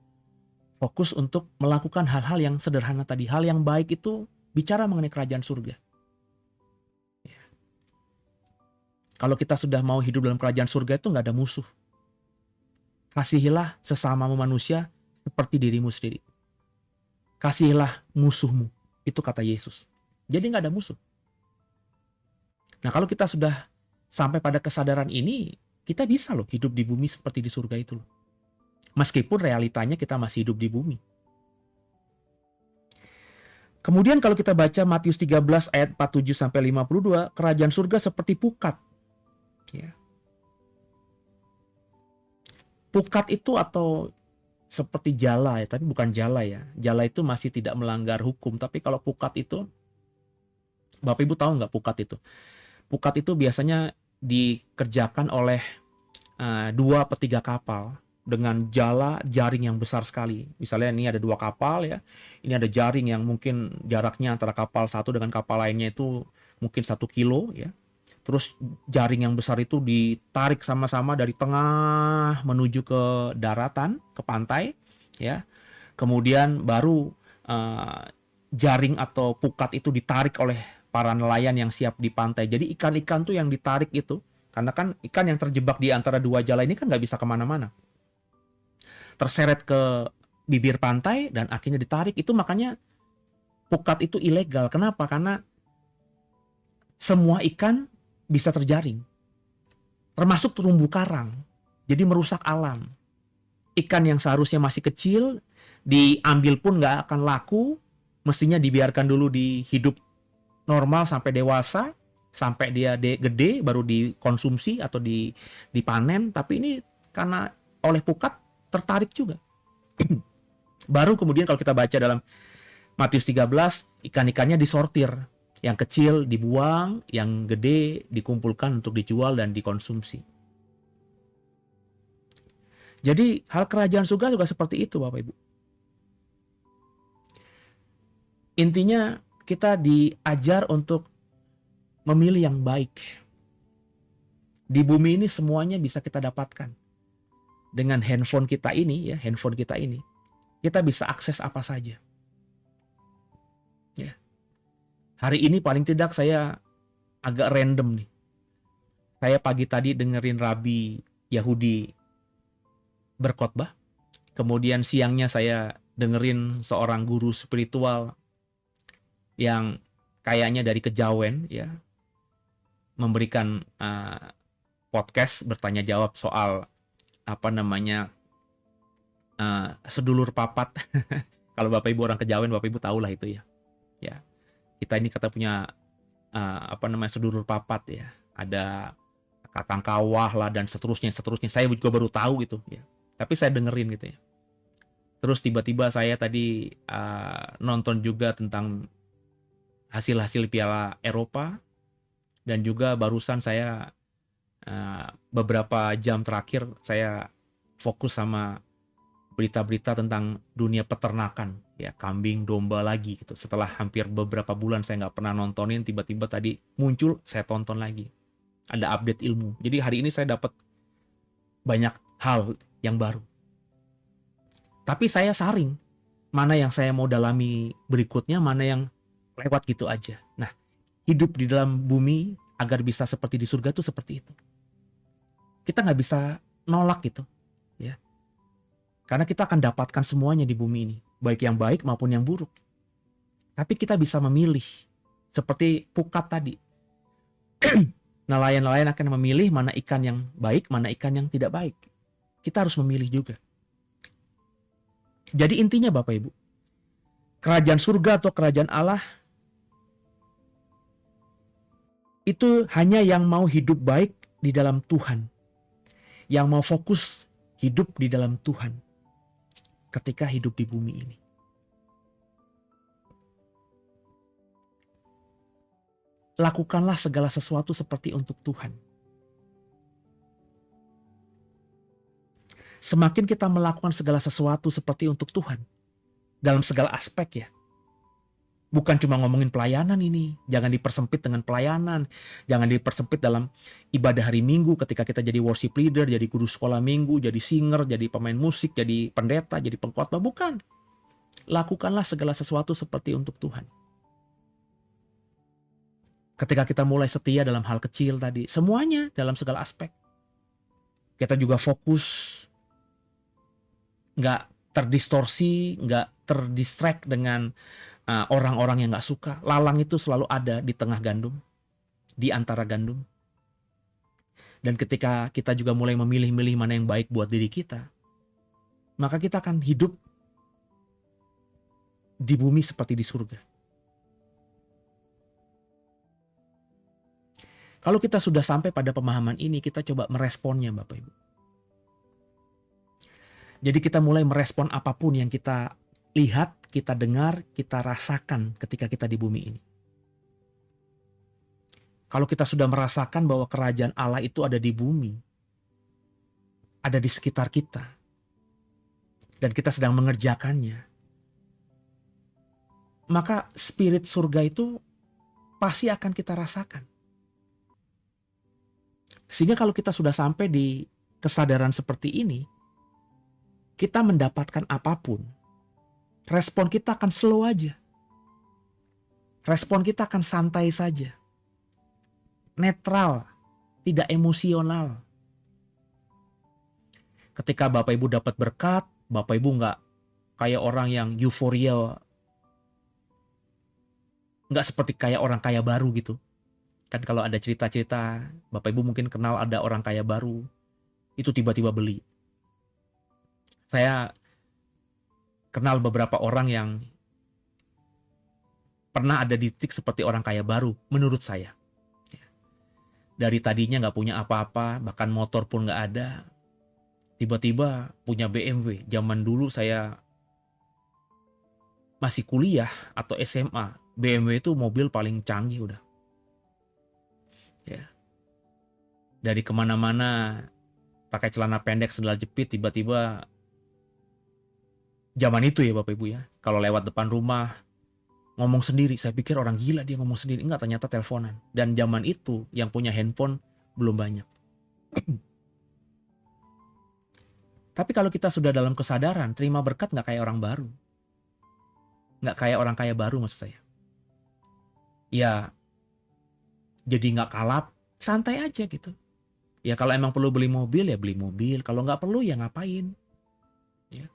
Fokus untuk melakukan hal-hal yang sederhana tadi. Hal yang baik itu bicara mengenai kerajaan surga. Ya. Kalau kita sudah mau hidup dalam kerajaan surga itu nggak ada musuh. Kasihilah sesamamu manusia seperti dirimu sendiri. Kasihilah musuhmu. Itu kata Yesus. Jadi nggak ada musuh. Nah kalau kita sudah sampai pada kesadaran ini, kita bisa loh hidup di bumi seperti di surga itu loh. Meskipun realitanya kita masih hidup di bumi. Kemudian kalau kita baca Matius 13 ayat 47 sampai 52, kerajaan surga seperti pukat. Ya. Pukat itu atau seperti jala ya, tapi bukan jala ya. Jala itu masih tidak melanggar hukum, tapi kalau pukat itu, Bapak Ibu tahu nggak pukat itu? Pukat itu biasanya dikerjakan oleh 2 atau 3 kapal dengan jaring yang besar sekali. Misalnya ini ada 2 kapal ya, ini ada jaring yang mungkin jaraknya antara kapal satu dengan kapal lainnya itu mungkin 1 kilo ya. Terus jaring yang besar itu ditarik sama-sama dari tengah menuju ke daratan, ke pantai ya. Kemudian baru jaring atau pukat itu ditarik oleh para nelayan yang siap di pantai. Jadi ikan-ikan tuh yang ditarik itu, karena kan ikan yang terjebak di antara 2 jala ini kan nggak bisa kemana-mana. Terseret ke bibir pantai dan akhirnya ditarik. Itu makanya pukat itu ilegal. Kenapa? Karena semua ikan bisa terjaring. Termasuk terumbu karang. Jadi merusak alam. Ikan yang seharusnya masih kecil, diambil pun nggak akan laku. Mestinya dibiarkan dulu di hidup normal sampai dewasa, sampai dia gede baru dikonsumsi atau dipanen. Tapi ini karena oleh pukat tertarik juga. Baru kemudian kalau kita baca dalam Matius 13, ikan-ikannya disortir. Yang kecil dibuang, yang gede dikumpulkan untuk dijual dan dikonsumsi. Jadi hal kerajaan surga juga seperti itu Bapak Ibu. Intinya kita diajar untuk memilih yang baik. Di bumi ini semuanya bisa kita dapatkan. Dengan handphone kita ini, kita bisa akses apa saja. Ya. Hari ini paling tidak saya agak random nih. Saya pagi tadi dengerin Rabi Yahudi berkhotbah. Kemudian siangnya saya dengerin seorang guru spiritual yang kayaknya dari Kejawen ya, memberikan podcast bertanya jawab soal sedulur papat. Kalau Bapak Ibu orang Kejawen, Bapak Ibu tahulah itu ya. Ya. Kita ini kata punya sedulur papat ya. Ada kakang kawah lah dan seterusnya. Saya juga baru tahu gitu ya. Tapi saya dengerin gitu ya. Terus tiba-tiba saya tadi nonton juga tentang hasil-hasil Piala Eropa, dan juga barusan saya beberapa jam terakhir saya fokus sama berita-berita tentang dunia peternakan, ya kambing, domba lagi gitu. Setelah hampir beberapa bulan saya nggak pernah nontonin, tiba-tiba tadi muncul, saya tonton lagi. Ada update ilmu. Jadi hari ini saya dapat banyak hal yang baru. Tapi saya saring, mana yang saya mau dalami berikutnya, mana yang lewat gitu aja. Nah, hidup di dalam bumi agar bisa seperti di surga itu seperti itu. Kita nggak bisa nolak gitu, ya. Karena kita akan dapatkan semuanya di bumi ini, baik yang baik maupun yang buruk. Tapi kita bisa memilih, seperti pukat tadi. Nelayan-nelayan akan memilih mana ikan yang baik, mana ikan yang tidak baik. Kita harus memilih juga. Jadi intinya Bapak Ibu, kerajaan surga atau kerajaan Allah itu hanya yang mau hidup baik di dalam Tuhan, yang mau fokus hidup di dalam Tuhan ketika hidup di bumi ini. Lakukanlah segala sesuatu seperti untuk Tuhan. Semakin kita melakukan segala sesuatu seperti untuk Tuhan, dalam segala aspek ya. Bukan cuma ngomongin pelayanan ini, jangan dipersempit dengan pelayanan, jangan dipersempit dalam ibadah hari Minggu ketika kita jadi worship leader, jadi guru sekolah minggu, jadi singer, jadi pemain musik, jadi pendeta, jadi pengkhotbah, bukan. Lakukanlah segala sesuatu seperti untuk Tuhan. Ketika kita mulai setia dalam hal kecil tadi, semuanya dalam segala aspek. Kita juga fokus, nggak terdistorsi, nggak terdistract dengan orang-orang yang nggak suka. Lalang itu selalu ada di tengah gandum, di antara gandum. Dan ketika kita juga mulai memilih-milih mana yang baik buat diri kita, maka kita akan hidup di bumi seperti di surga. Kalau kita sudah sampai pada pemahaman ini, kita coba meresponnya Bapak Ibu. Jadi kita mulai merespon apapun yang kita lihat, kita dengar, kita rasakan ketika kita di bumi ini. Kalau kita sudah merasakan bahwa kerajaan Allah itu ada di bumi, ada di sekitar kita, dan kita sedang mengerjakannya, maka spirit surga itu pasti akan kita rasakan. Sehingga kalau kita sudah sampai di kesadaran seperti ini, kita mendapatkan apapun, respon kita akan slow aja. Respon kita akan santai saja. Netral, tidak emosional. Ketika Bapak Ibu dapat berkat, Bapak Ibu nggak kayak orang yang euforia, nggak seperti kayak orang kaya baru gitu. Kan kalau ada cerita-cerita, Bapak Ibu mungkin kenal ada orang kaya baru, itu tiba-tiba beli. Saya kenal beberapa orang yang pernah ada di titik seperti orang kaya baru, menurut saya. Dari tadinya nggak punya apa-apa, bahkan motor pun nggak ada, tiba-tiba punya BMW. Zaman dulu saya masih kuliah atau SMA, BMW itu mobil paling canggih udah. Ya. Dari kemana-mana pakai celana pendek, sandal jepit, tiba-tiba zaman itu ya Bapak Ibu ya, kalau lewat depan rumah ngomong sendiri, saya pikir orang gila dia ngomong sendiri, enggak, ternyata teleponan. Dan zaman itu yang punya handphone belum banyak. Tapi kalau kita sudah dalam kesadaran, terima berkat nggak kayak orang baru, nggak kayak orang kaya baru maksud saya. Ya jadi nggak kalap, santai aja gitu. Ya kalau emang perlu beli mobil ya beli mobil, kalau nggak perlu ya ngapain. Ya.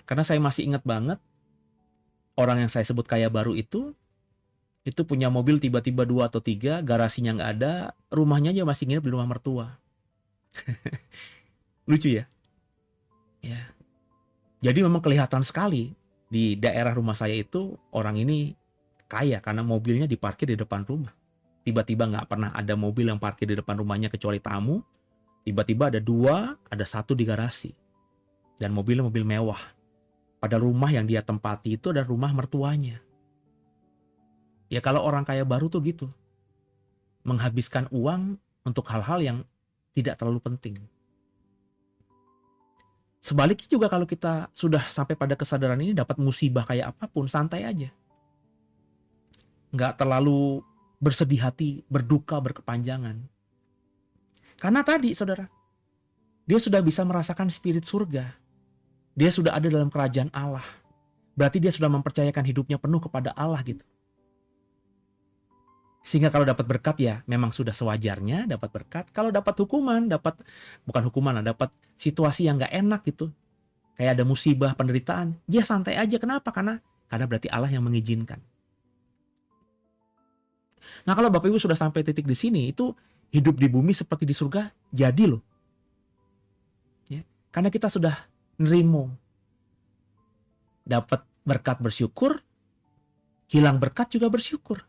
Karena saya masih ingat banget, orang yang saya sebut kaya baru itu punya mobil tiba-tiba 2 atau 3, garasinya nggak ada, rumahnya aja masih nginep di rumah mertua. Lucu ya? Ya. Jadi memang kelihatan sekali di daerah rumah saya itu orang ini kaya karena mobilnya diparkir di depan rumah. Tiba-tiba nggak pernah ada mobil yang parkir di depan rumahnya kecuali tamu. Tiba-tiba ada 2, ada 1 di garasi. Dan mobilnya mobil mewah. Pada rumah yang dia tempati itu ada rumah mertuanya. Ya kalau orang kaya baru tuh gitu. Menghabiskan uang untuk hal-hal yang tidak terlalu penting. Sebaliknya juga kalau kita sudah sampai pada kesadaran ini, dapat musibah kayak apapun, santai aja. Nggak terlalu bersedih hati, berduka, berkepanjangan. Karena tadi, saudara, dia sudah bisa merasakan spirit surga. Dia sudah ada dalam kerajaan Allah. Berarti dia sudah mempercayakan hidupnya penuh kepada Allah gitu. Sehingga kalau dapat berkat ya memang sudah sewajarnya dapat berkat. Kalau dapat hukuman, bukan hukuman lah, dapat situasi yang nggak enak gitu. Kayak ada musibah, penderitaan, dia santai aja. Kenapa? Karena berarti Allah yang mengizinkan. Nah, kalau Bapak Ibu sudah sampai titik di sini, itu hidup di bumi seperti di surga jadi loh. Ya, karena kita sudah nerimo. Dapat berkat bersyukur, hilang berkat juga bersyukur.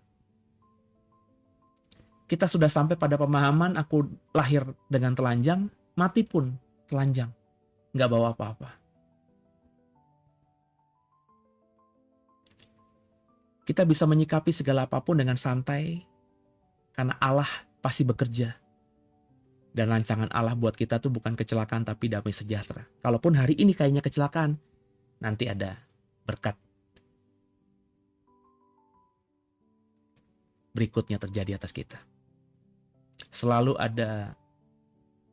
Kita sudah sampai pada pemahaman aku lahir dengan telanjang, mati pun telanjang. Nggak bawa apa-apa. Kita bisa menyikapi segala apapun dengan santai, karena Allah pasti bekerja. Dan rancangan Allah buat kita tuh bukan kecelakaan tapi damai sejahtera. Kalaupun hari ini kayaknya kecelakaan, nanti ada berkat berikutnya terjadi atas kita. Selalu ada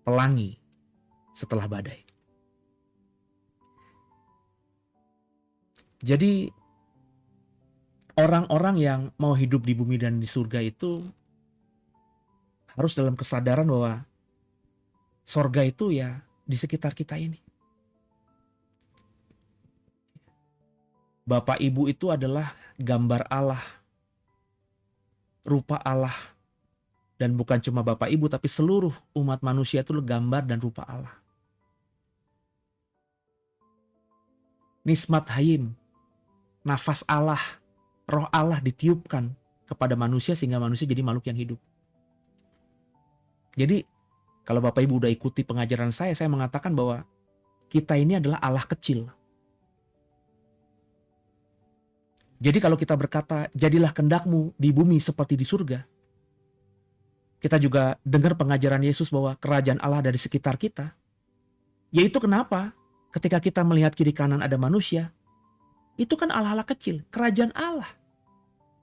pelangi setelah badai. Jadi orang-orang yang mau hidup di bumi dan di surga itu harus dalam kesadaran bahwa surga itu ya di sekitar kita ini. Bapak Ibu itu adalah gambar Allah, rupa Allah. Dan bukan cuma Bapak Ibu, tapi seluruh umat manusia itu gambar dan rupa Allah. Nismat Hayim, nafas Allah, roh Allah ditiupkan kepada manusia sehingga manusia jadi makhluk yang hidup. Jadi kalau Bapak Ibu udah ikuti pengajaran saya mengatakan bahwa kita ini adalah Allah kecil. Jadi kalau kita berkata, jadilah kehendakmu di bumi seperti di surga, kita juga dengar pengajaran Yesus bahwa kerajaan Allah ada di sekitar kita. Yaitu kenapa ketika kita melihat kiri kanan ada manusia, itu kan Allah-Allah kecil, kerajaan Allah.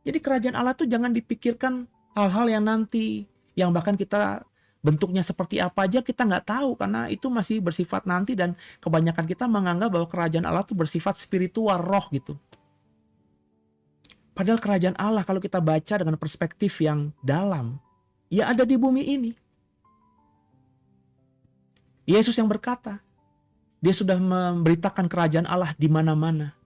Jadi kerajaan Allah tuh jangan dipikirkan hal-hal yang nanti, yang bahkan kita bentuknya seperti apa aja kita nggak tahu, karena itu masih bersifat nanti, dan kebanyakan kita menganggap bahwa kerajaan Allah tuh bersifat spiritual, roh gitu. Padahal kerajaan Allah kalau kita baca dengan perspektif yang dalam, ya ada di bumi ini. Yesus yang berkata, dia sudah memberitakan kerajaan Allah di mana-mana.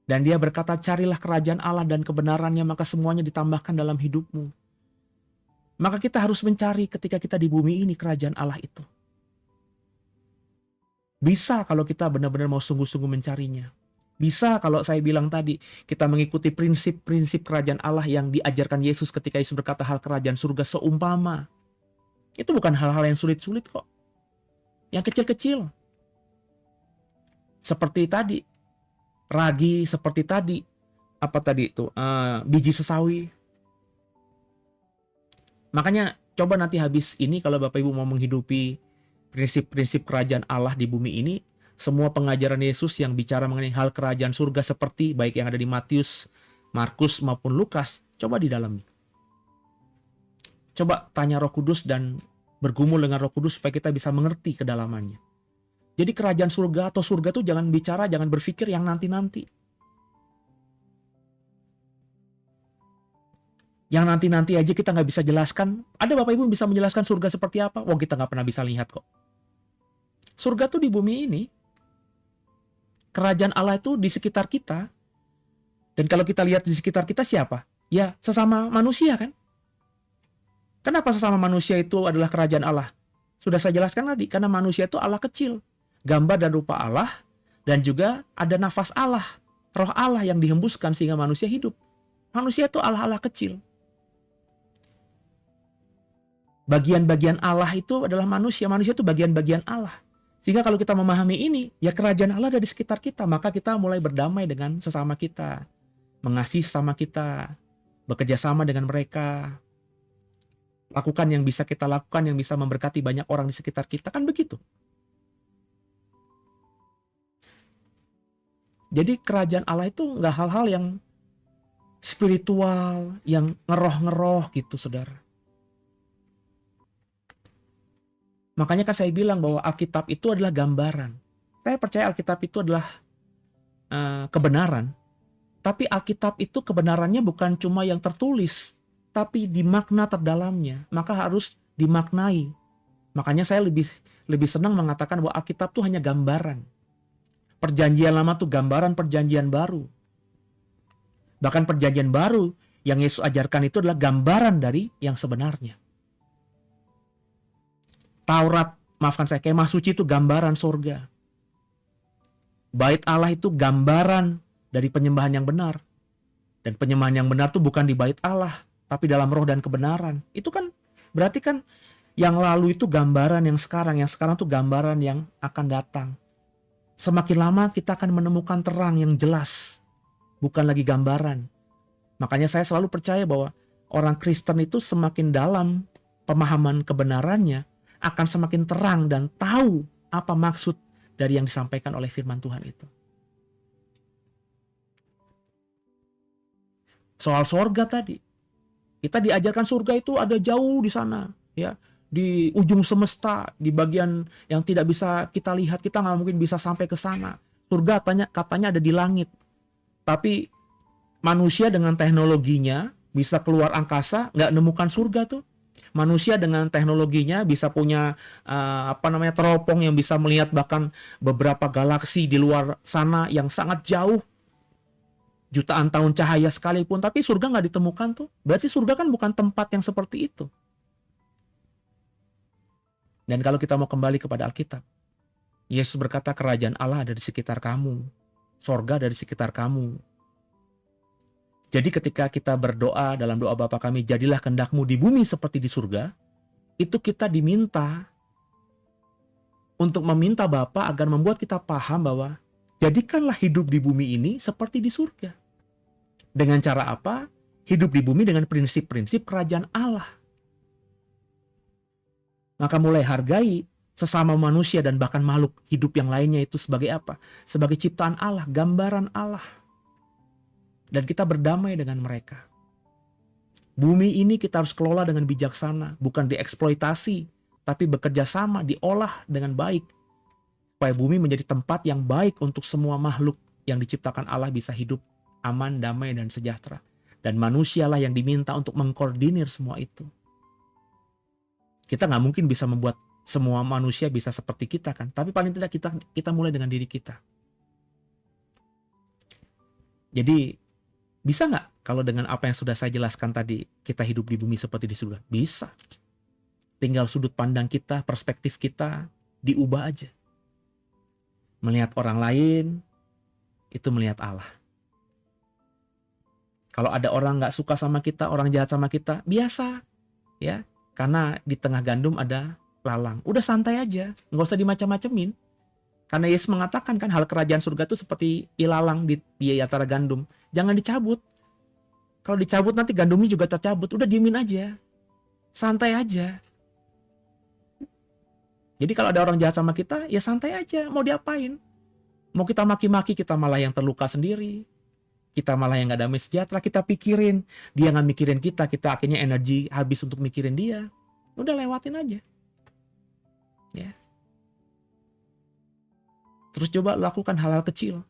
Dan dia berkata, carilah kerajaan Allah dan kebenarannya, maka semuanya ditambahkan dalam hidupmu. Maka kita harus mencari ketika kita di bumi ini kerajaan Allah itu. Bisa kalau kita benar-benar mau sungguh-sungguh mencarinya. Bisa kalau saya bilang tadi, kita mengikuti prinsip-prinsip kerajaan Allah yang diajarkan Yesus ketika Yesus berkata hal kerajaan surga seumpama. Itu bukan hal-hal yang sulit-sulit kok. Yang kecil-kecil. Seperti tadi, ragi, seperti tadi, apa tadi itu, biji sesawi. Makanya coba nanti habis ini kalau Bapak Ibu mau menghidupi prinsip-prinsip kerajaan Allah di bumi ini, semua pengajaran Yesus yang bicara mengenai hal kerajaan surga seperti baik yang ada di Matius, Markus maupun Lukas, coba di dalamnya. Coba tanya Roh Kudus dan bergumul dengan Roh Kudus supaya kita bisa mengerti kedalamannya. Jadi kerajaan surga atau surga tuh jangan bicara, jangan berpikir yang nanti-nanti. Yang nanti-nanti aja kita nggak bisa jelaskan. Ada Bapak Ibu bisa menjelaskan surga seperti apa? Wah, kita nggak pernah bisa lihat kok. Surga tuh di bumi ini. Kerajaan Allah itu di sekitar kita. Dan kalau kita lihat di sekitar kita siapa? Ya, sesama manusia kan? Kenapa sesama manusia itu adalah kerajaan Allah? Sudah saya jelaskan tadi, karena manusia itu Allah kecil. Gambar dan rupa Allah, dan juga ada nafas Allah, roh Allah yang dihembuskan sehingga manusia hidup. Manusia itu Allah-Allah kecil. Bagian-bagian Allah itu adalah manusia. Manusia itu bagian-bagian Allah. Sehingga kalau kita memahami ini, ya kerajaan Allah ada di sekitar kita. Maka kita mulai berdamai dengan sesama kita. Mengasihi sesama kita. Bekerja sama dengan mereka. Lakukan yang bisa kita lakukan, yang bisa memberkati banyak orang di sekitar kita. Kan begitu. Jadi kerajaan Allah itu nggak hal-hal yang spiritual, yang ngeroh-ngeroh gitu, saudara. Makanya kan saya bilang bahwa Alkitab itu adalah gambaran. Saya percaya Alkitab itu adalah kebenaran. Tapi Alkitab itu kebenarannya bukan cuma yang tertulis, tapi di makna terdalamnya. Maka harus dimaknai. Makanya saya lebih senang mengatakan bahwa Alkitab itu hanya gambaran. Perjanjian lama tuh gambaran perjanjian baru. Bahkan perjanjian baru yang Yesus ajarkan itu adalah gambaran dari yang sebenarnya. Taurat, maafkan saya, kemah suci itu gambaran surga. Bait Allah itu gambaran dari penyembahan yang benar. Dan penyembahan yang benar itu bukan di bait Allah, tapi dalam roh dan kebenaran. Itu kan berarti kan yang lalu itu gambaran yang sekarang tuh gambaran yang akan datang. Semakin lama kita akan menemukan terang yang jelas, bukan lagi gambaran. Makanya saya selalu percaya bahwa orang Kristen itu semakin dalam pemahaman kebenarannya, akan semakin terang dan tahu apa maksud dari yang disampaikan oleh firman Tuhan itu. Soal surga tadi, kita diajarkan surga itu ada jauh di sana, ya, di ujung semesta, di bagian yang tidak bisa kita lihat, kita nggak mungkin bisa sampai ke sana. Surga katanya ada di langit, tapi manusia dengan teknologinya bisa keluar angkasa, nggak nemukan surga tuh. Manusia dengan teknologinya bisa punya teropong yang bisa melihat bahkan beberapa galaksi di luar sana yang sangat jauh, jutaan tahun cahaya sekalipun, tapi surga nggak ditemukan tuh. Berarti surga kan bukan tempat yang seperti itu. Dan kalau kita mau kembali kepada Alkitab, Yesus berkata kerajaan Allah ada di sekitar kamu, surga ada di sekitar kamu. Jadi ketika kita berdoa dalam doa Bapa kami, jadilah kehendak-Mu di bumi seperti di surga, itu kita diminta untuk meminta Bapa agar membuat kita paham bahwa jadikanlah hidup di bumi ini seperti di surga. Dengan cara apa? Hidup di bumi dengan prinsip-prinsip kerajaan Allah. Maka mulai hargai sesama manusia dan bahkan makhluk hidup yang lainnya itu sebagai apa? Sebagai ciptaan Allah, gambaran Allah. Dan kita berdamai dengan mereka. Bumi ini kita harus kelola dengan bijaksana, bukan dieksploitasi, tapi bekerja sama, diolah dengan baik. Supaya bumi menjadi tempat yang baik untuk semua makhluk yang diciptakan Allah bisa hidup aman, damai, dan sejahtera. Dan manusialah yang diminta untuk mengkoordinir semua itu. Kita nggak mungkin bisa membuat semua manusia bisa seperti kita kan, tapi paling tidak kita mulai dengan diri kita. Jadi bisa nggak kalau dengan apa yang sudah saya jelaskan tadi kita hidup di bumi seperti di surga? Bisa. Tinggal sudut pandang kita, perspektif kita diubah aja. Melihat orang lain itu melihat Allah. Kalau ada orang nggak suka sama kita, orang jahat sama kita, biasa, ya. Karena di tengah gandum ada lalang. Udah santai aja, nggak usah dimacam-macemin. Karena Yesus mengatakan kan hal kerajaan surga itu seperti ilalang di antara gandum. Jangan dicabut. Kalau dicabut nanti gandumnya juga tercabut. Udah diemin aja. Santai aja. Jadi kalau ada orang jahat sama kita, ya santai aja. Mau diapain? Mau kita maki-maki, kita malah yang terluka sendiri. Kita malah yang gak damai sejahtera, kita pikirin. Dia gak mikirin kita akhirnya energi habis untuk mikirin dia. Udah lewatin aja. Ya. Terus coba lakukan hal-hal kecil.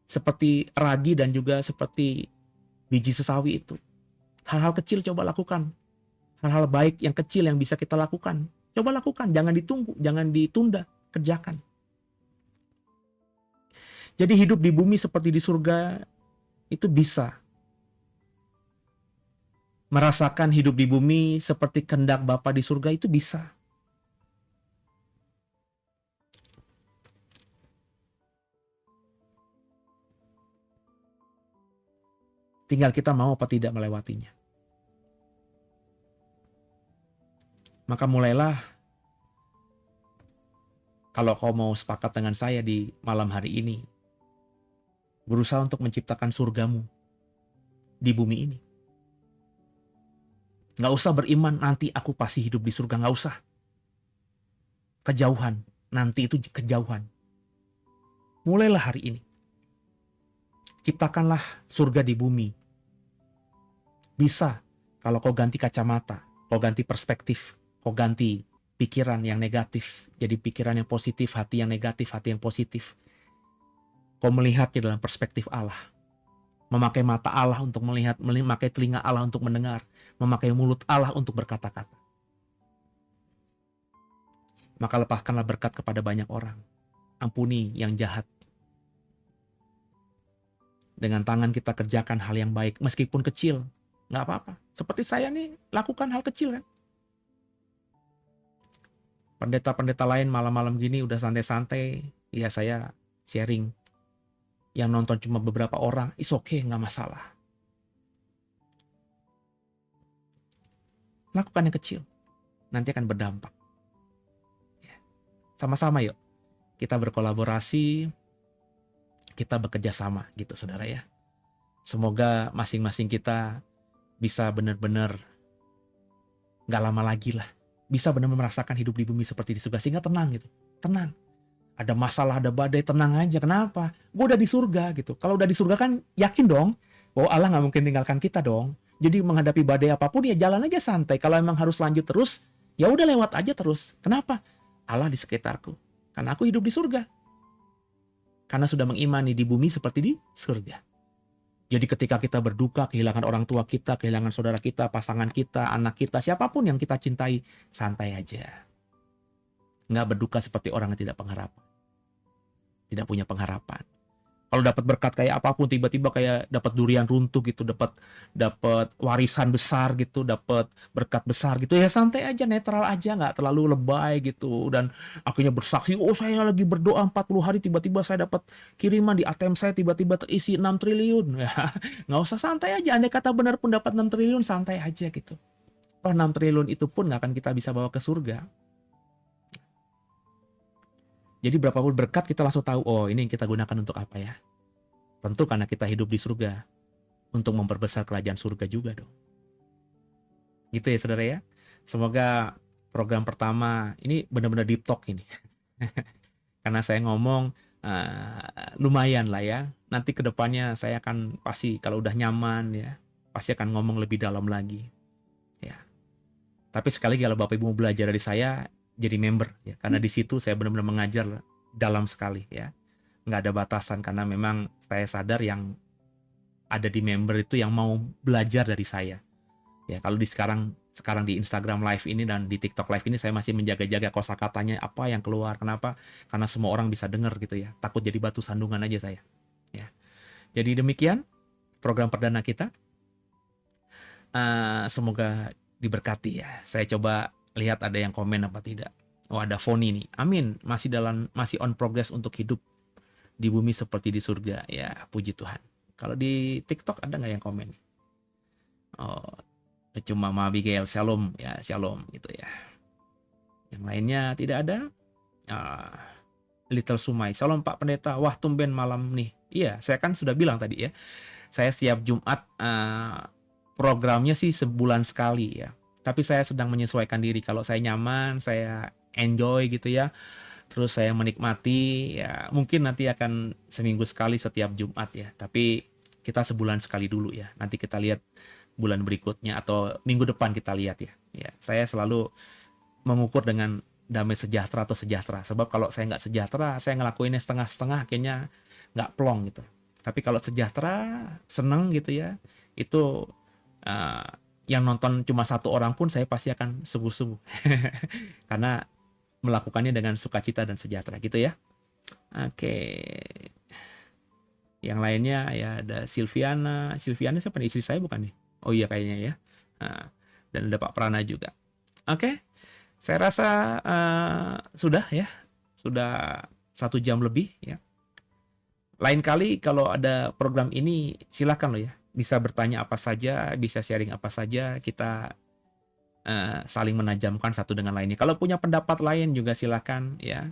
Seperti ragi dan juga seperti biji sesawi itu. Hal-hal kecil coba lakukan. Hal-hal baik yang kecil yang bisa kita lakukan. Coba lakukan, jangan ditunggu, jangan ditunda, kerjakan. Jadi hidup di bumi seperti di surga itu bisa. Merasakan hidup di bumi seperti kehendak Bapa di surga itu bisa. Tinggal kita mau apa tidak melewatinya. Maka mulailah, kalau kau mau sepakat dengan saya di malam hari ini, berusaha untuk menciptakan surgamu di bumi ini. Gak usah beriman nanti aku pasti hidup di surga, gak usah. Kejauhan, nanti itu kejauhan. Mulailah hari ini. Ciptakanlah surga di bumi. Bisa kalau kau ganti kacamata, kau ganti perspektif, kau ganti pikiran yang negatif jadi pikiran yang positif, hati yang negatif hati yang positif. Kau melihatnya dalam perspektif Allah. Memakai mata Allah untuk melihat, memakai telinga Allah untuk mendengar, memakai mulut Allah untuk berkata-kata. Maka lepaskanlah berkat kepada banyak orang. Ampuni yang jahat. Dengan tangan kita kerjakan hal yang baik, meskipun kecil, nggak apa-apa. Seperti saya nih, lakukan hal kecil kan. Pendeta-pendeta lain malam-malam gini udah santai-santai, ya saya sharing. Yang nonton cuma beberapa orang, is okay, nggak masalah. Lakukan yang kecil, nanti akan berdampak. Sama-sama yuk, kita berkolaborasi, kita bekerja sama gitu saudara ya. Semoga masing-masing kita bisa benar-benar gak lama lagi lah, bisa benar-benar merasakan hidup di bumi seperti di surga, sehingga tenang gitu, tenang. Ada masalah, ada badai, tenang aja. Kenapa? Gue udah di surga gitu. Kalau udah di surga kan yakin dong bahwa Allah gak mungkin tinggalkan kita dong. Jadi menghadapi badai apapun ya jalan aja santai. Kalau emang harus lanjut terus, ya udah lewat aja terus. Kenapa? Allah di sekitarku. Karena aku hidup di surga. Karena sudah mengimani di bumi seperti di surga. Jadi ketika kita berduka, kehilangan orang tua kita, kehilangan saudara kita, pasangan kita, anak kita, siapapun yang kita cintai, santai aja. Nggak berduka seperti orang yang tidak pengharapan. Tidak punya pengharapan. Kalau dapat berkat kayak apapun, tiba-tiba kayak dapat durian runtuh gitu, dapat warisan besar gitu, dapat berkat besar gitu, ya santai aja, netral aja, nggak terlalu lebay gitu. Dan akhirnya bersaksi, oh saya lagi berdoa 40 hari, tiba-tiba saya dapat kiriman di ATM saya, tiba-tiba terisi 6 triliun. Ya, nggak usah, santai aja. Andai kata benar pun dapat 6 triliun, santai aja gitu. Toh 6 triliun itu pun nggak akan kita bisa bawa ke surga. Jadi berapapun berkat kita langsung tahu, oh ini yang kita gunakan untuk apa ya. Tentu karena kita hidup di surga, untuk memperbesar kerajaan surga juga dong. Gitu ya saudara ya. Semoga program pertama ini benar-benar deep talk ini. Karena saya ngomong lumayan lah ya. Nanti kedepannya saya akan pasti kalau udah nyaman ya, pasti akan ngomong lebih dalam lagi. Ya. Tapi sekali kalau Bapak Ibu mau belajar dari saya, jadi member ya, karena di situ saya benar-benar mengajar dalam sekali ya, nggak ada batasan, karena memang saya sadar yang ada di member itu yang mau belajar dari saya ya. Kalau di sekarang di Instagram Live ini dan di TikTok Live ini saya masih menjaga-jaga kosakatanya apa yang keluar. Kenapa? Karena semua orang bisa dengar gitu ya, takut jadi batu sandungan aja saya ya. Jadi demikian program perdana kita. Semoga diberkati ya. Saya coba lihat ada yang komen apa tidak. Oh, ada Foni nih. Amin. Masih on progress untuk hidup di bumi seperti di surga. Ya, puji Tuhan. Kalau di TikTok ada nggak yang komen? Oh, cuma Ma Abigail. Shalom ya, shalom gitu ya. Yang lainnya tidak ada. Little Sumai. Shalom Pak Pendeta. Wah, tumben malam nih. Iya, saya kan sudah bilang tadi ya. Saya siap Jumat programnya sih sebulan sekali ya. Tapi saya sedang menyesuaikan diri. Kalau saya nyaman, saya enjoy gitu ya. Terus saya menikmati ya, mungkin nanti akan seminggu sekali setiap Jumat ya. Tapi kita sebulan sekali dulu ya. Nanti kita lihat bulan berikutnya atau minggu depan kita lihat ya. Ya, saya selalu mengukur dengan damai sejahtera atau sejahtera. Sebab kalau saya nggak sejahtera, saya ngelakuinnya setengah-setengah, akhirnya nggak plong gitu. Tapi kalau sejahtera, seneng gitu ya, itu yang nonton cuma satu orang pun saya pasti akan sungguh-sungguh. Karena melakukannya dengan sukacita dan sejahtera gitu ya. Oke. Yang lainnya ya ada Silviana. Silviana siapa nih? Istri saya bukan nih? Oh iya kayaknya ya. Dan ada Pak Prana juga. Oke. Saya rasa sudah ya. Sudah 1 jam lebih ya. Lain kali kalau ada program ini silakan loh ya. Bisa bertanya apa saja, bisa sharing apa saja, kita saling menajamkan satu dengan lainnya. Kalau punya pendapat lain juga silakan ya,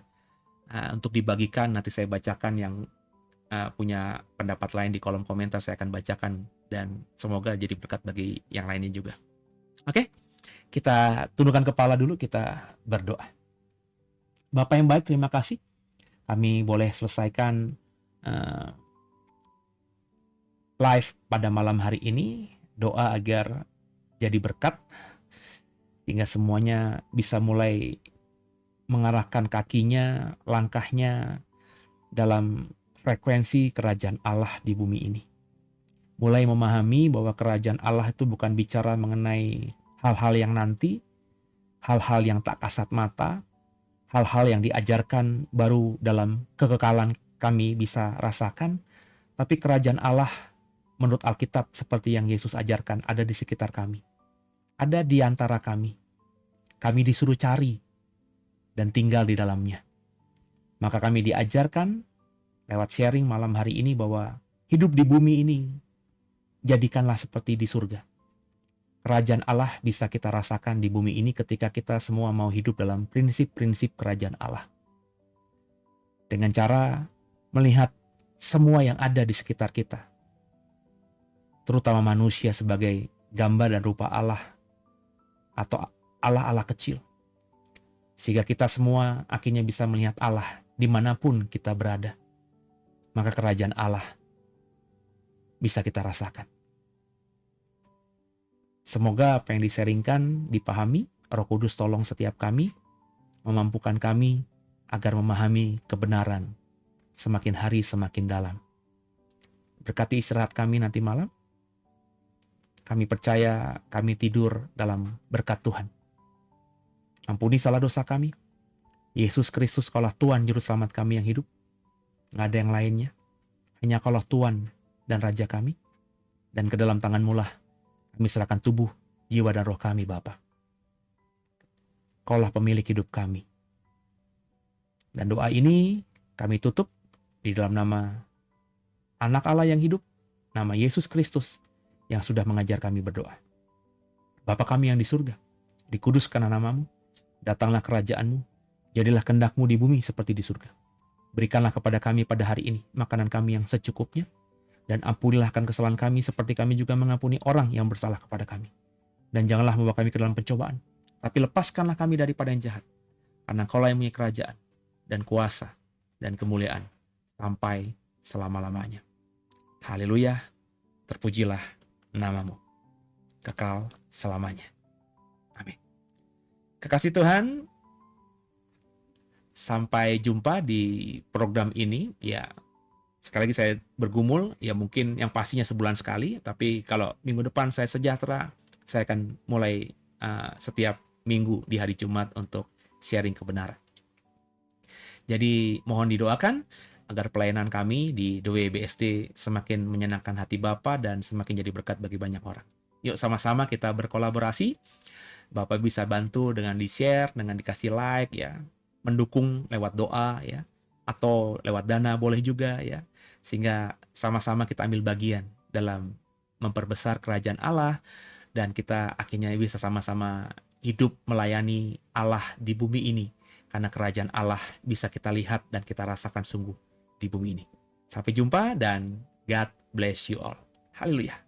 untuk dibagikan. Nanti saya bacakan yang punya pendapat lain di kolom komentar, saya akan bacakan dan semoga jadi berkat bagi yang lainnya juga. Oke, kita tundukkan kepala dulu, kita berdoa. Bapak yang baik, terima kasih kami boleh selesaikan eh, live pada malam hari ini. Doa agar jadi berkat, sehingga semuanya bisa mulai mengarahkan kakinya, langkahnya dalam frekuensi kerajaan Allah di bumi ini. Mulai memahami bahwa kerajaan Allah itu bukan bicara mengenai hal-hal yang nanti, hal-hal yang tak kasat mata, hal-hal yang diajarkan baru dalam kekekalan kami bisa rasakan, tapi kerajaan Allah menurut Alkitab seperti yang Yesus ajarkan ada di sekitar kami. Ada di antara kami. Kami disuruh cari dan tinggal di dalamnya. Maka kami diajarkan lewat sharing malam hari ini bahwa hidup di bumi ini jadikanlah seperti di surga. Kerajaan Allah bisa kita rasakan di bumi ini ketika kita semua mau hidup dalam prinsip-prinsip kerajaan Allah. Dengan cara melihat semua yang ada di sekitar kita, terutama manusia sebagai gambar dan rupa Allah atau Allah-Allah kecil. Sehingga kita semua akhirnya bisa melihat Allah dimanapun kita berada. Maka kerajaan Allah bisa kita rasakan. Semoga apa yang diseringkan dipahami. Roh Kudus tolong setiap kami, memampukan kami agar memahami kebenaran semakin hari semakin dalam. Berkati istirahat kami nanti malam. Kami percaya kami tidur dalam berkat Tuhan. Ampuni salah dosa kami. Yesus Kristus kaulah Tuhan Juru Selamat kami yang hidup. Nggak ada yang lainnya. Hanya kaulah Tuhan dan Raja kami. Dan ke dalam tangan-Mu lah kami serahkan tubuh, jiwa dan roh kami, Bapa. Kaulah pemilik hidup kami. Dan doa ini kami tutup di dalam nama Anak Allah yang hidup, nama Yesus Kristus yang sudah mengajar kami berdoa. Bapa kami yang di surga, dikuduskanlah nama-Mu, datanglah kerajaan-Mu, jadilah kehendak-Mu di bumi seperti di surga. Berikanlah kepada kami pada hari ini makanan kami yang secukupnya, dan ampunilah akan kesalahan kami seperti kami juga mengampuni orang yang bersalah kepada kami. Dan janganlah membawa kami ke dalam pencobaan, tapi lepaskanlah kami daripada yang jahat, karena Kaulah yang punya kerajaan, dan kuasa, dan kemuliaan, sampai selama-lamanya. Haleluya, terpujilah nama-Mu, kekal selamanya. Amin. Kekasih Tuhan, sampai jumpa di program ini. Ya, sekali lagi saya bergumul, ya mungkin yang pastinya sebulan sekali, tapi kalau minggu depan saya sejahtera, saya akan mulai setiap minggu di hari Jumat untuk sharing kebenaran. Jadi mohon didoakan agar pelayanan kami di WBSD semakin menyenangkan hati Bapa dan semakin jadi berkat bagi banyak orang. Yuk sama-sama kita berkolaborasi. Bapak bisa bantu dengan di-share, dengan dikasih like ya, mendukung lewat doa ya, atau lewat dana boleh juga ya. Sehingga sama-sama kita ambil bagian dalam memperbesar kerajaan Allah, dan kita akhirnya bisa sama-sama hidup melayani Allah di bumi ini. Karena kerajaan Allah bisa kita lihat dan kita rasakan sungguh di bumi ini. Sampai jumpa dan God bless you all. Haleluya.